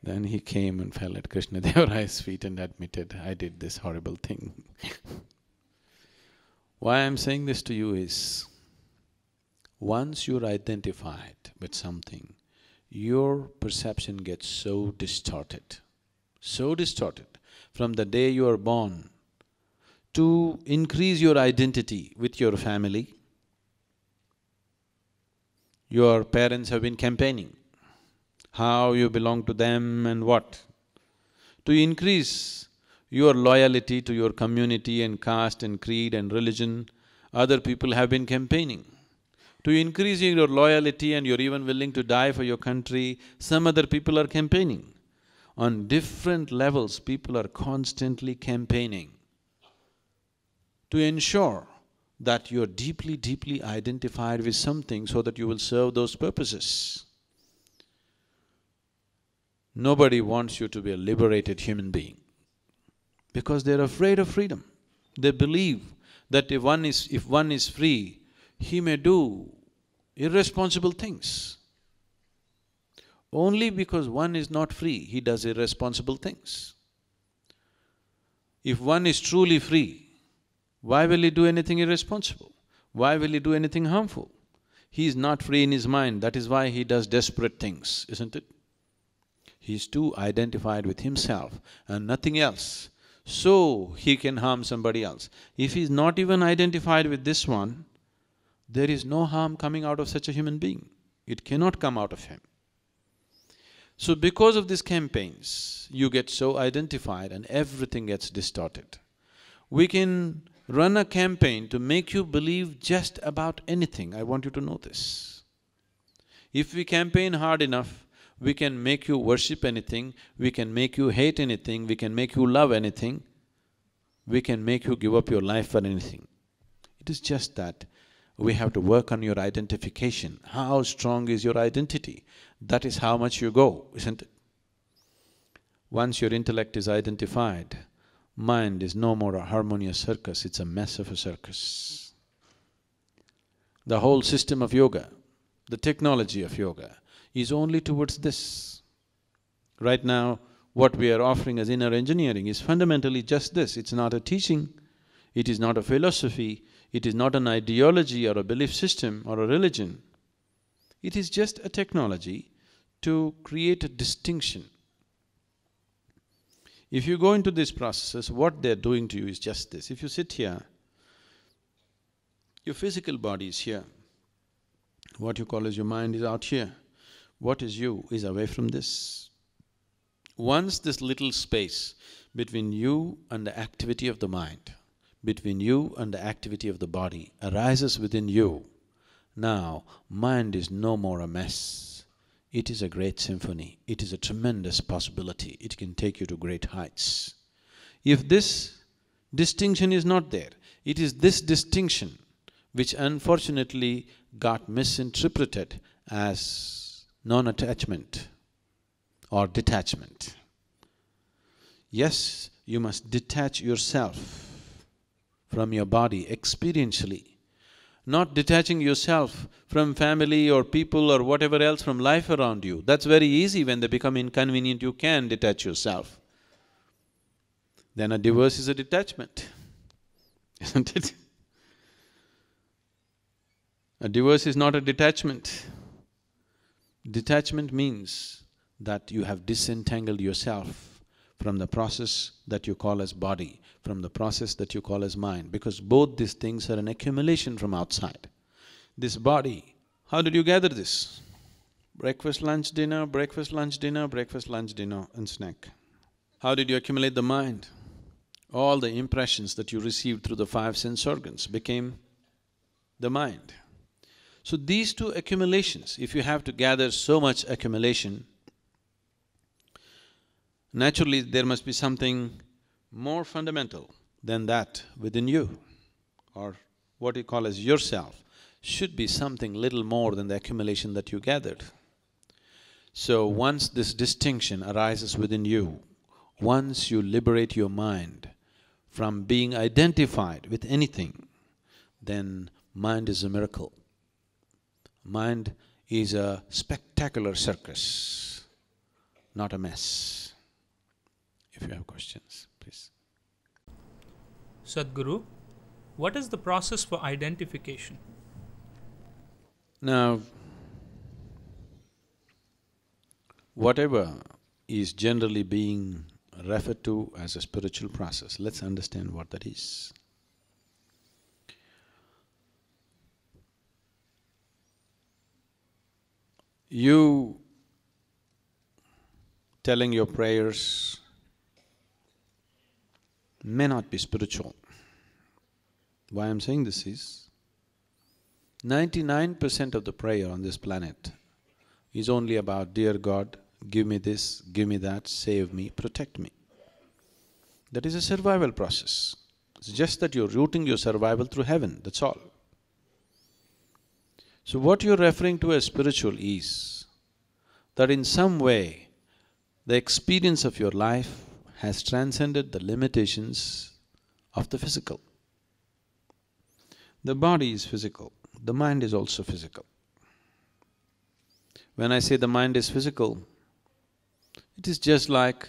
Then he came and fell at Krishna-Deva-Raya's feet and admitted, "I did this horrible thing." Why I'm saying this to you is, once you're identified with something, your perception gets so distorted. From the day you are born, to increase your identity with your family, your parents have been campaigning, how you belong to them and what. To increase your loyalty to your community and caste and creed and religion, other people have been campaigning. To increase your loyalty and you're even willing to die for your country, some other people are campaigning. On different levels, people are constantly campaigning to ensure that you're deeply, deeply identified with something so that you will serve those purposes. Nobody wants you to be a liberated human being because they're afraid of freedom. They believe that if one is free, he may do irresponsible things. Only because one is not free, he does irresponsible things. If one is truly free, why will he do anything irresponsible? Why will he do anything harmful? He is not free in his mind, that is why he does desperate things, isn't it? He is too identified with himself and nothing else, so he can harm somebody else. If he is not even identified with this one, there is no harm coming out of such a human being. It cannot come out of him. So because of these campaigns, you get so identified and everything gets distorted. We can run a campaign to make you believe just about anything, I want you to know this. If we campaign hard enough, we can make you worship anything, we can make you hate anything, we can make you love anything, we can make you give up your life for anything. It is just that we have to work on your identification. How strong is your identity? That is how much you go, isn't it? Once your intellect is identified, mind is no more a harmonious circus, it's a mess of a circus. The whole system of yoga, the technology of yoga is only towards this. Right now, what we are offering as inner engineering is fundamentally just this. It's not a teaching, it is not a philosophy, it is not an ideology or a belief system or a religion. It is just a technology to create a distinction. If you go into these processes, what they're doing to you is just this. If you sit here, your physical body is here. What you call as your mind is out here. What is you is away from this. Once this little space between you and the activity of the mind, between you and the activity of the body arises within you, now mind is no more a mess. It is a great symphony, it is a tremendous possibility, it can take you to great heights. If this distinction is not there, it is this distinction which unfortunately got misinterpreted as non-attachment or detachment. Yes, you must detach yourself from your body experientially, not detaching yourself from family or people or whatever else from life around you. That's very easy. When they become inconvenient, you can detach yourself. Then a divorce is a detachment, isn't it? A divorce is not a detachment. Detachment means that you have disentangled yourself from the process that you call as body, from the process that you call as mind, because both these things are an accumulation from outside. This body, how did you gather this? Breakfast, lunch, dinner, breakfast, lunch, dinner, breakfast, lunch, dinner and snack. How did you accumulate the mind? All the impressions that you received through the five sense organs became the mind. So these two accumulations, if you have to gather so much accumulation, naturally there must be something more fundamental than that within you, or what you call as yourself, should be something little more than the accumulation that you gathered. So once this distinction arises within you, once you liberate your mind from being identified with anything, then mind is a miracle. Mind is a spectacular circus, not a mess. If you have questions, please. Sadhguru, what is the process for identification? Now, whatever is generally being referred to as a spiritual process, let's understand what that is. You telling your prayers may not be spiritual. Why I'm saying this is, 99% of the prayer on this planet is only about, dear God, give me this, give me that, save me, protect me. That is a survival process. It's just that you're routing your survival through heaven, that's all. So what you're referring to as spiritual is that in some way, the experience of your life has transcended the limitations of the physical. The body is physical, the mind is also physical. When I say the mind is physical, it is just like,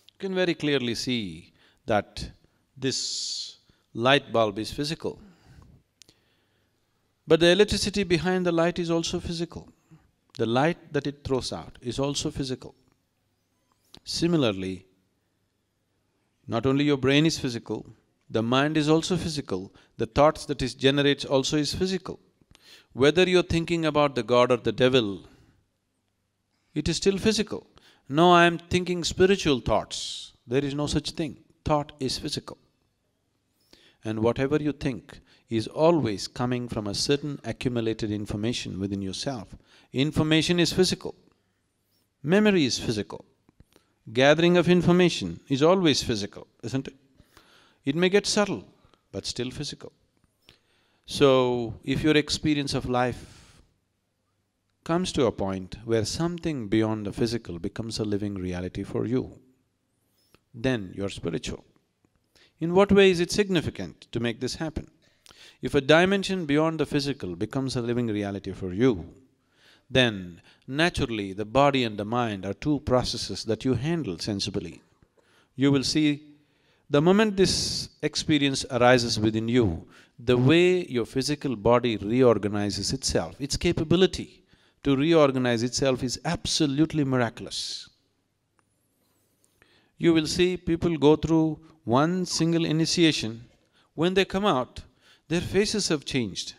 you can very clearly see that this light bulb is physical. But the electricity behind the light is also physical. The light that it throws out is also physical. Similarly, not only your brain is physical, the mind is also physical, the thoughts that it generates also is physical. Whether you're thinking about the God or the devil, it is still physical. No, I'm thinking spiritual thoughts. There is no such thing. Thought is physical. And whatever you think is always coming from a certain accumulated information within yourself. Information is physical. Memory is physical. Gathering of information is always physical, isn't it? It may get subtle, but still physical. So, if your experience of life comes to a point where something beyond the physical becomes a living reality for you, then you're spiritual. In what way is it significant to make this happen? If a dimension beyond the physical becomes a living reality for you, then naturally the body and the mind are two processes that you handle sensibly. You will see, the moment this experience arises within you, the way your physical body reorganizes itself, its capability to reorganize itself is absolutely miraculous. You will see people go through one single initiation, when they come out, their faces have changed.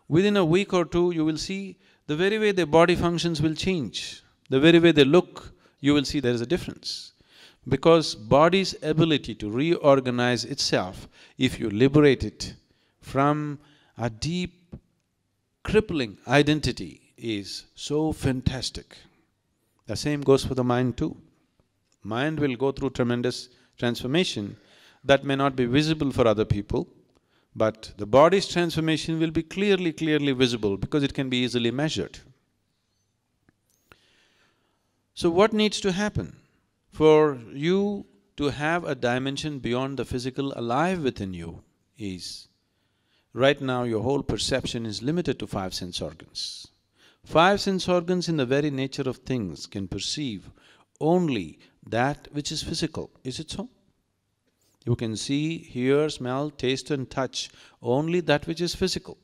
Within a week or two, you will see the very way their body functions will change. The very way they look, you will see there is a difference. Because body's ability to reorganize itself, if you liberate it from a deep, crippling identity, is so fantastic. The same goes for the mind too. Mind will go through tremendous transformation that may not be visible for other people, but the body's transformation will be clearly visible because it can be easily measured. So what needs to happen? For you to have a dimension beyond the physical alive within you is, right now your whole perception is limited to 5 sense organs. 5 sense organs in the very nature of things can perceive only that which is physical, is it so? You can see, hear, smell, taste and touch only that which is physical.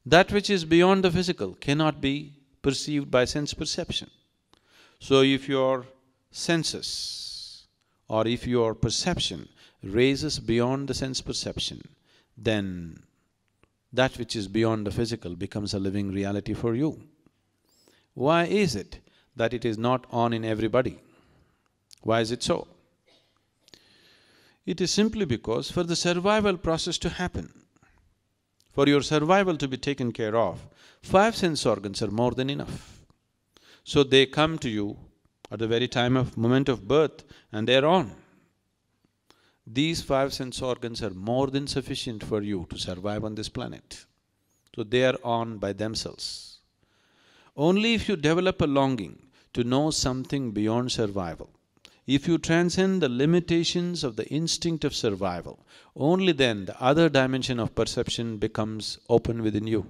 That which is beyond the physical cannot be perceived by sense perception. So if your senses or if your perception raises beyond the sense perception, then that which is beyond the physical becomes a living reality for you. Why is it that it is not on in everybody? Why is it so? It is simply because for the survival process to happen, for your survival to be taken care of, 5 sense organs are more than enough. So they come to you at the very moment of birth and they're on. These 5 sense organs are more than sufficient for you to survive on this planet. So they are on by themselves. Only if you develop a longing to know something beyond survival, if you transcend the limitations of the instinct of survival, only then the other dimension of perception becomes open within you.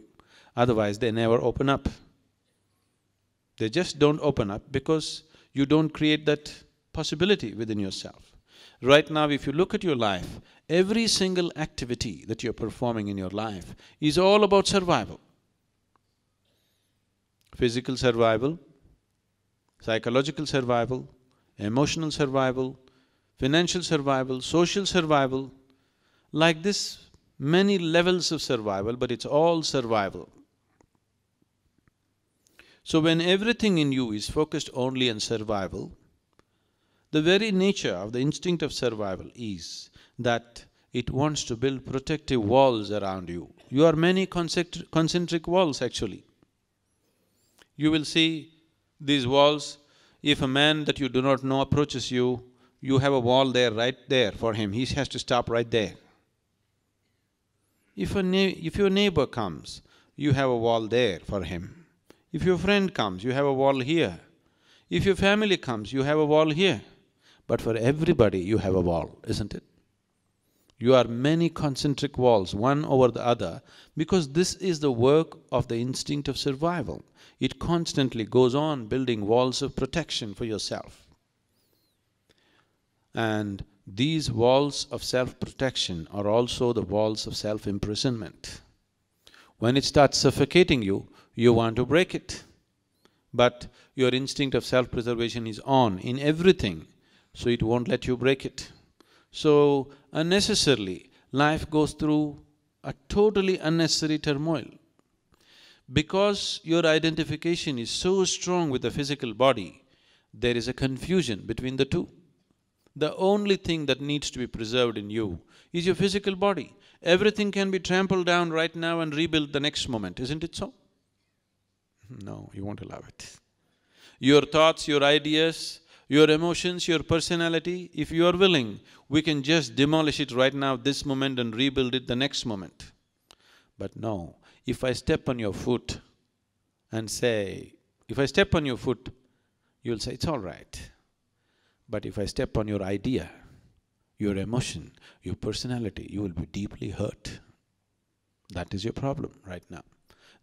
Otherwise, they never open up. They just don't open up because you don't create that possibility within yourself. Right now, if you look at your life, every single activity that you're performing in your life is all about survival. Physical survival, psychological survival, emotional survival, financial survival, social survival, like this, many levels of survival, but it's all survival. So when everything in you is focused only on survival, the very nature of the instinct of survival is that it wants to build protective walls around you. You are many concentric walls actually. You will see these walls. If a man that you do not know approaches you, you have a wall there, right there for him, he has to stop right there. If your neighbor comes, you have a wall there for him. If your friend comes, you have a wall here. If your family comes, you have a wall here, but for everybody you have a wall, isn't it? You are many concentric walls, one over the other, because this is the work of the instinct of survival. It constantly goes on building walls of protection for yourself. And these walls of self-protection are also the walls of self-imprisonment. When it starts suffocating you, you want to break it. But your instinct of self-preservation is on in everything, so it won't let you break it. So, unnecessarily, life goes through a totally unnecessary turmoil. Because your identification is so strong with the physical body, there is a confusion between the two. The only thing that needs to be preserved in you is your physical body. Everything can be trampled down right now and rebuilt the next moment, isn't it so? No, you won't allow it. Your thoughts, your ideas, your emotions, your personality, if you are willing, we can just demolish it right now, this moment, and rebuild it the next moment. But no, if I step on your foot and say… if I step on your foot, you'll say, it's all right. But if I step on your idea, your emotion, your personality, you will be deeply hurt. That is your problem right now.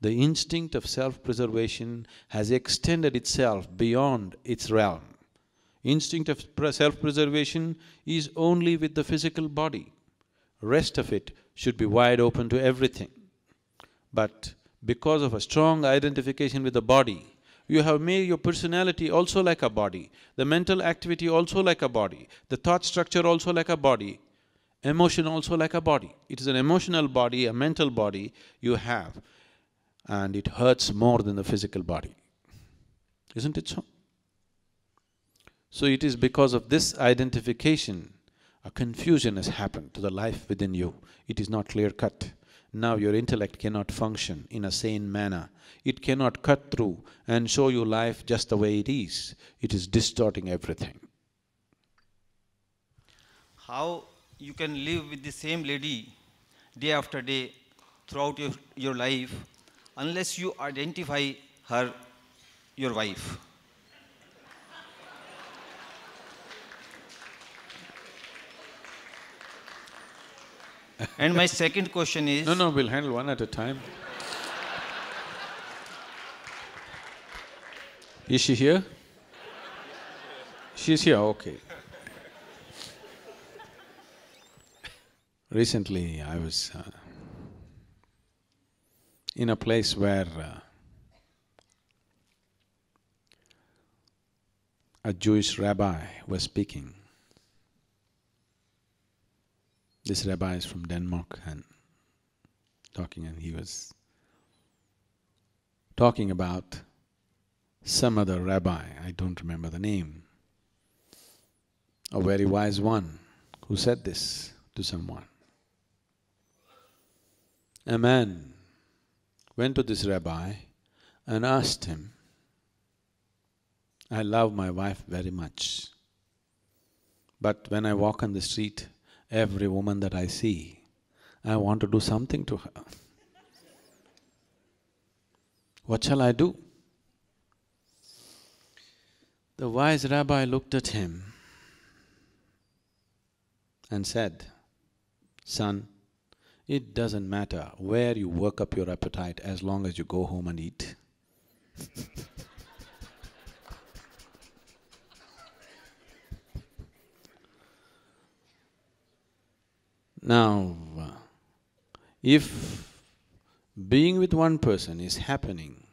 The instinct of self-preservation has extended itself beyond its realm. Instinct of self-preservation is only with the physical body. Rest of it should be wide open to everything. But because of a strong identification with the body, you have made your personality also like a body, the mental activity also like a body, the thought structure also like a body, emotion also like a body. It is an emotional body, a mental body you have, and it hurts more than the physical body. Isn't it so? So it is because of this identification, a confusion has happened to the life within you. It is not clear-cut. Now your intellect cannot function in a sane manner. It cannot cut through and show you life just the way it is. It is distorting everything. How you can live with the same lady day after day throughout your life unless you identify her your wife? And my second question is… No, we'll handle one at a time. Is she here? She's here, okay. Recently, I was in a place where a Jewish rabbi was speaking. This rabbi is from Denmark and he was talking about some other rabbi, I don't remember the name, a very wise one who said this to someone. A man went to this rabbi and asked him, I love my wife very much, but when I walk on the street, every woman that I see, I want to do something to her. What shall I do? The wise rabbi looked at him and said, son, it doesn't matter where you work up your appetite as long as you go home and eat. Now, if being with one person is happening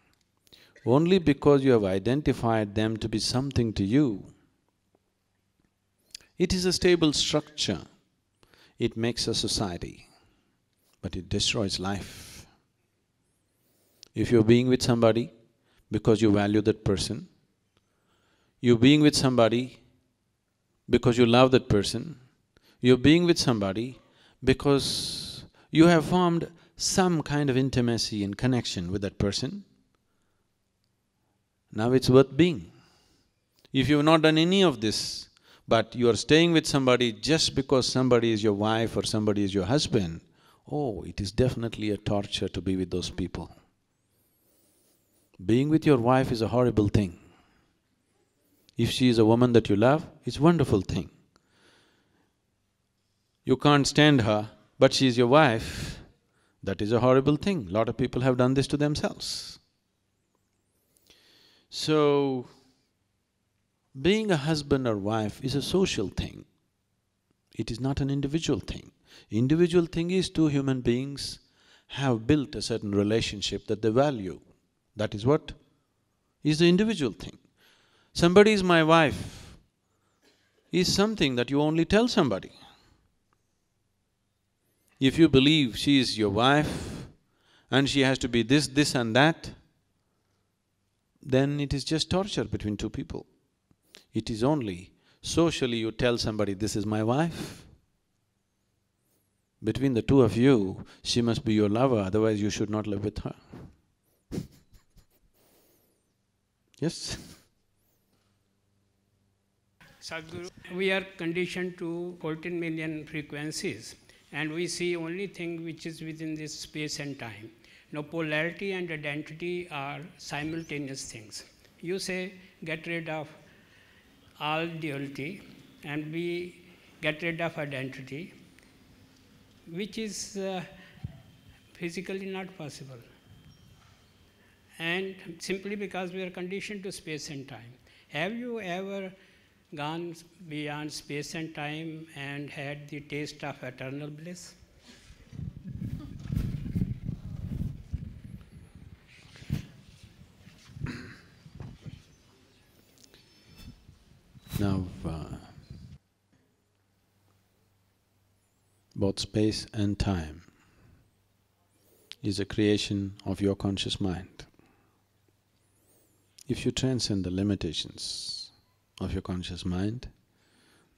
only because you have identified them to be something to you, it is a stable structure, it makes a society, but it destroys life. If you're being with somebody because you value that person, you're being with somebody because you love that person, you're being with somebody because you have formed some kind of intimacy and connection with that person, now it's worth being. If you've not done any of this, but you are staying with somebody just because somebody is your wife or somebody is your husband, oh, it is definitely a torture to be with those people. Being with your wife is a horrible thing. If she is a woman that you love, it's a wonderful thing. You can't stand her, but she is your wife, that is a horrible thing. Lot of people have done this to themselves. So, being a husband or wife is a social thing. It is not an individual thing. Individual thing is two human beings have built a certain relationship that they value. That is what is the individual thing. Somebody is my wife is something that you only tell somebody. If you believe she is your wife and she has to be this, this and that, then it is just torture between two people. It is only socially you tell somebody, this is my wife. Between the two of you, she must be your lover, otherwise you should not live with her. Yes? Sadhguru, we are conditioned to 14 million frequencies and we see only thing which is within this space and time. Now polarity and identity are simultaneous things. You say get rid of all duality and we get rid of identity, which is physically not possible. And simply because we are conditioned to space and time. Have you ever gone beyond space and time and had the taste of eternal bliss? Now, both space and time is a creation of your conscious mind. If you transcend the limitations of your conscious mind,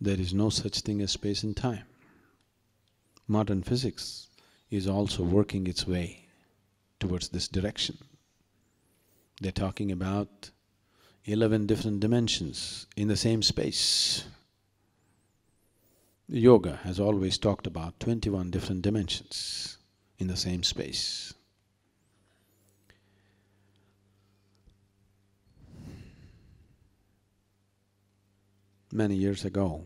there is no such thing as space and time. Modern physics is also working its way towards this direction. They're talking about 11 different dimensions in the same space. Yoga has always talked about 21 different dimensions in the same space. Many years ago,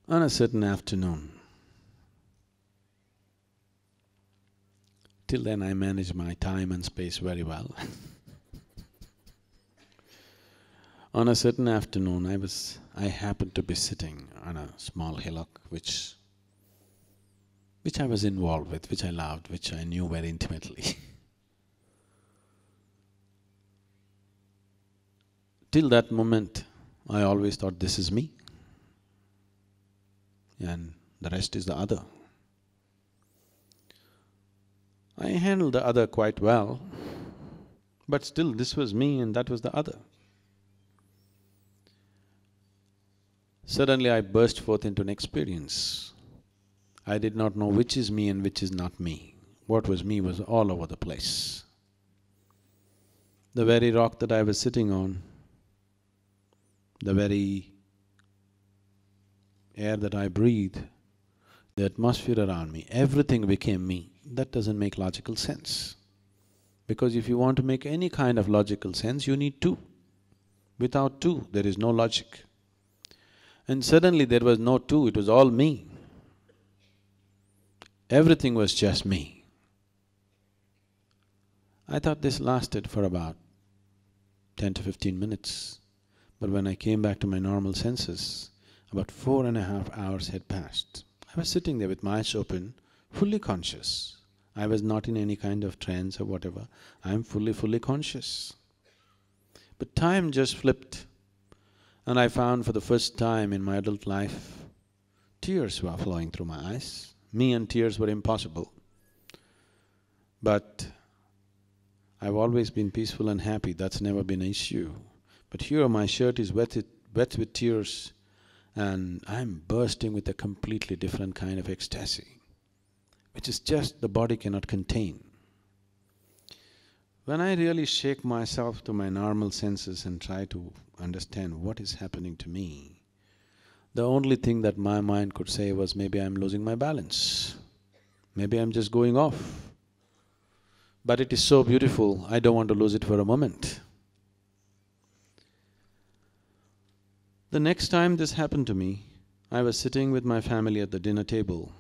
on a certain afternoon, till then I managed my time and space very well. On a certain afternoon, I happened to be sitting on a small hillock which I was involved with, which I loved, which I knew very intimately. Till that moment, I always thought, this is me and the rest is the other. I handled the other quite well, but still this was me and that was the other. Suddenly I burst forth into an experience. I did not know which is me and which is not me. What was me was all over the place. The very rock that I was sitting on, the very air that I breathe, the atmosphere around me, everything became me. That doesn't make logical sense. Because if you want to make any kind of logical sense, you need two. Without two, there is no logic. And suddenly there was no two, it was all me. Everything was just me. I thought this lasted for about 10 to 15 minutes. But when I came back to my normal senses, about 4.5 hours had passed. I was sitting there with my eyes open, fully conscious. I was not in any kind of trance or whatever, I am fully conscious. But time just flipped and I found for the first time in my adult life, tears were flowing through my eyes. Me and tears were impossible. But I've always been peaceful and happy, that's never been an issue. But here my shirt is wet with tears and I'm bursting with a completely different kind of ecstasy, which is just the body cannot contain. When I really shake myself to my normal senses and try to understand what is happening to me, The only thing that my mind could say was, maybe I'm losing my balance, maybe I'm just going off. But it is so beautiful, I don't want to lose it for a moment. The next time this happened to me, I was sitting with my family at the dinner table.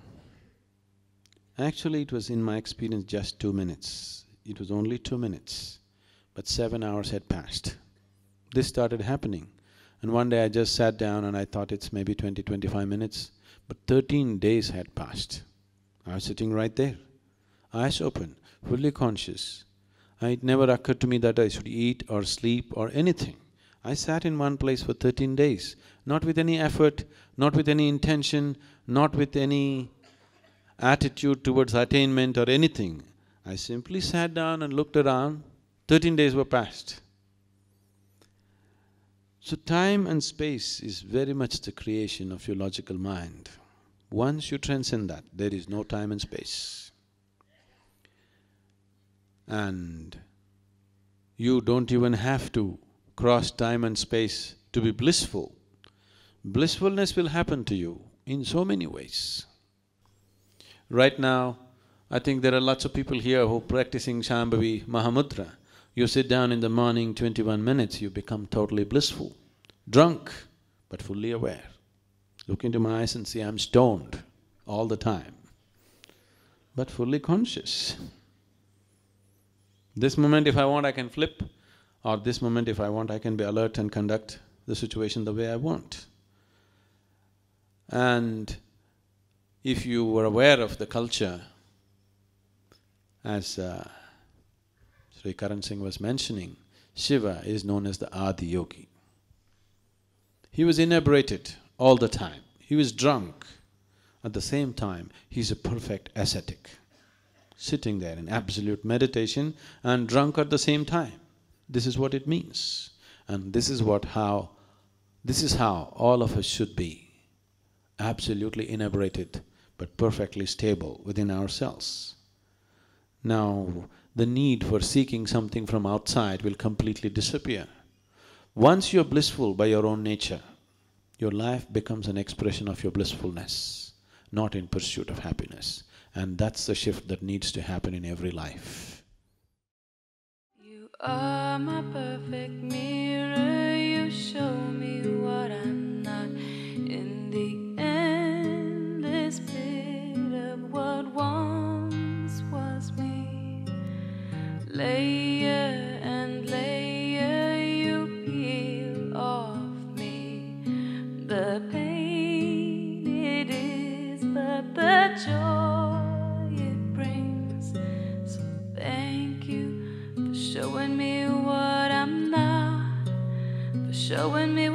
Actually, it was, in my experience, just 2 minutes. It was only 2 minutes, but 7 hours had passed. This started happening, and one day I just sat down and I thought it's maybe 20–25 minutes, but 13 days had passed. I was sitting right there, eyes open, fully conscious. It never occurred to me that I should eat or sleep or anything. I sat in one place for 13 days, not with any effort, not with any intention, not with any attitude towards attainment or anything. I simply sat down and looked around. 13 days were passed. So time and space is very much the creation of your logical mind. Once you transcend that, there is no time and space. And you don't even have to cross time and space to be blissful. Blissfulness will happen to you in so many ways. Right now, I think there are lots of people here who are practicing Shambhavi Mahamudra. You sit down in the morning, 21 minutes, you become totally blissful, drunk, but fully aware. Look into my eyes and see I'm stoned all the time, but fully conscious. This moment if I want I can flip, or this moment if I want I can be alert and conduct the situation the way I want. And if you were aware of the culture, as Sri Karan Singh was mentioning, Shiva is known as the Adi Yogi. He was inebriated all the time, he was drunk. At the same time, he's a perfect ascetic, sitting there in absolute meditation and drunk at the same time. This is what it means. And this is how all of us should be, absolutely inebriated but perfectly stable within ourselves. Now, the need for seeking something from outside will completely disappear. Once you're blissful by your own nature, your life becomes an expression of your blissfulness, not in pursuit of happiness. And that's the shift that needs to happen in every life. You are my perfect mirror, you show me what I'm not. In the endless pit of what once was me, layer and layer you peel off me. The pain it is, but the joy it brings. So thank you for showing me what I'm not, for showing me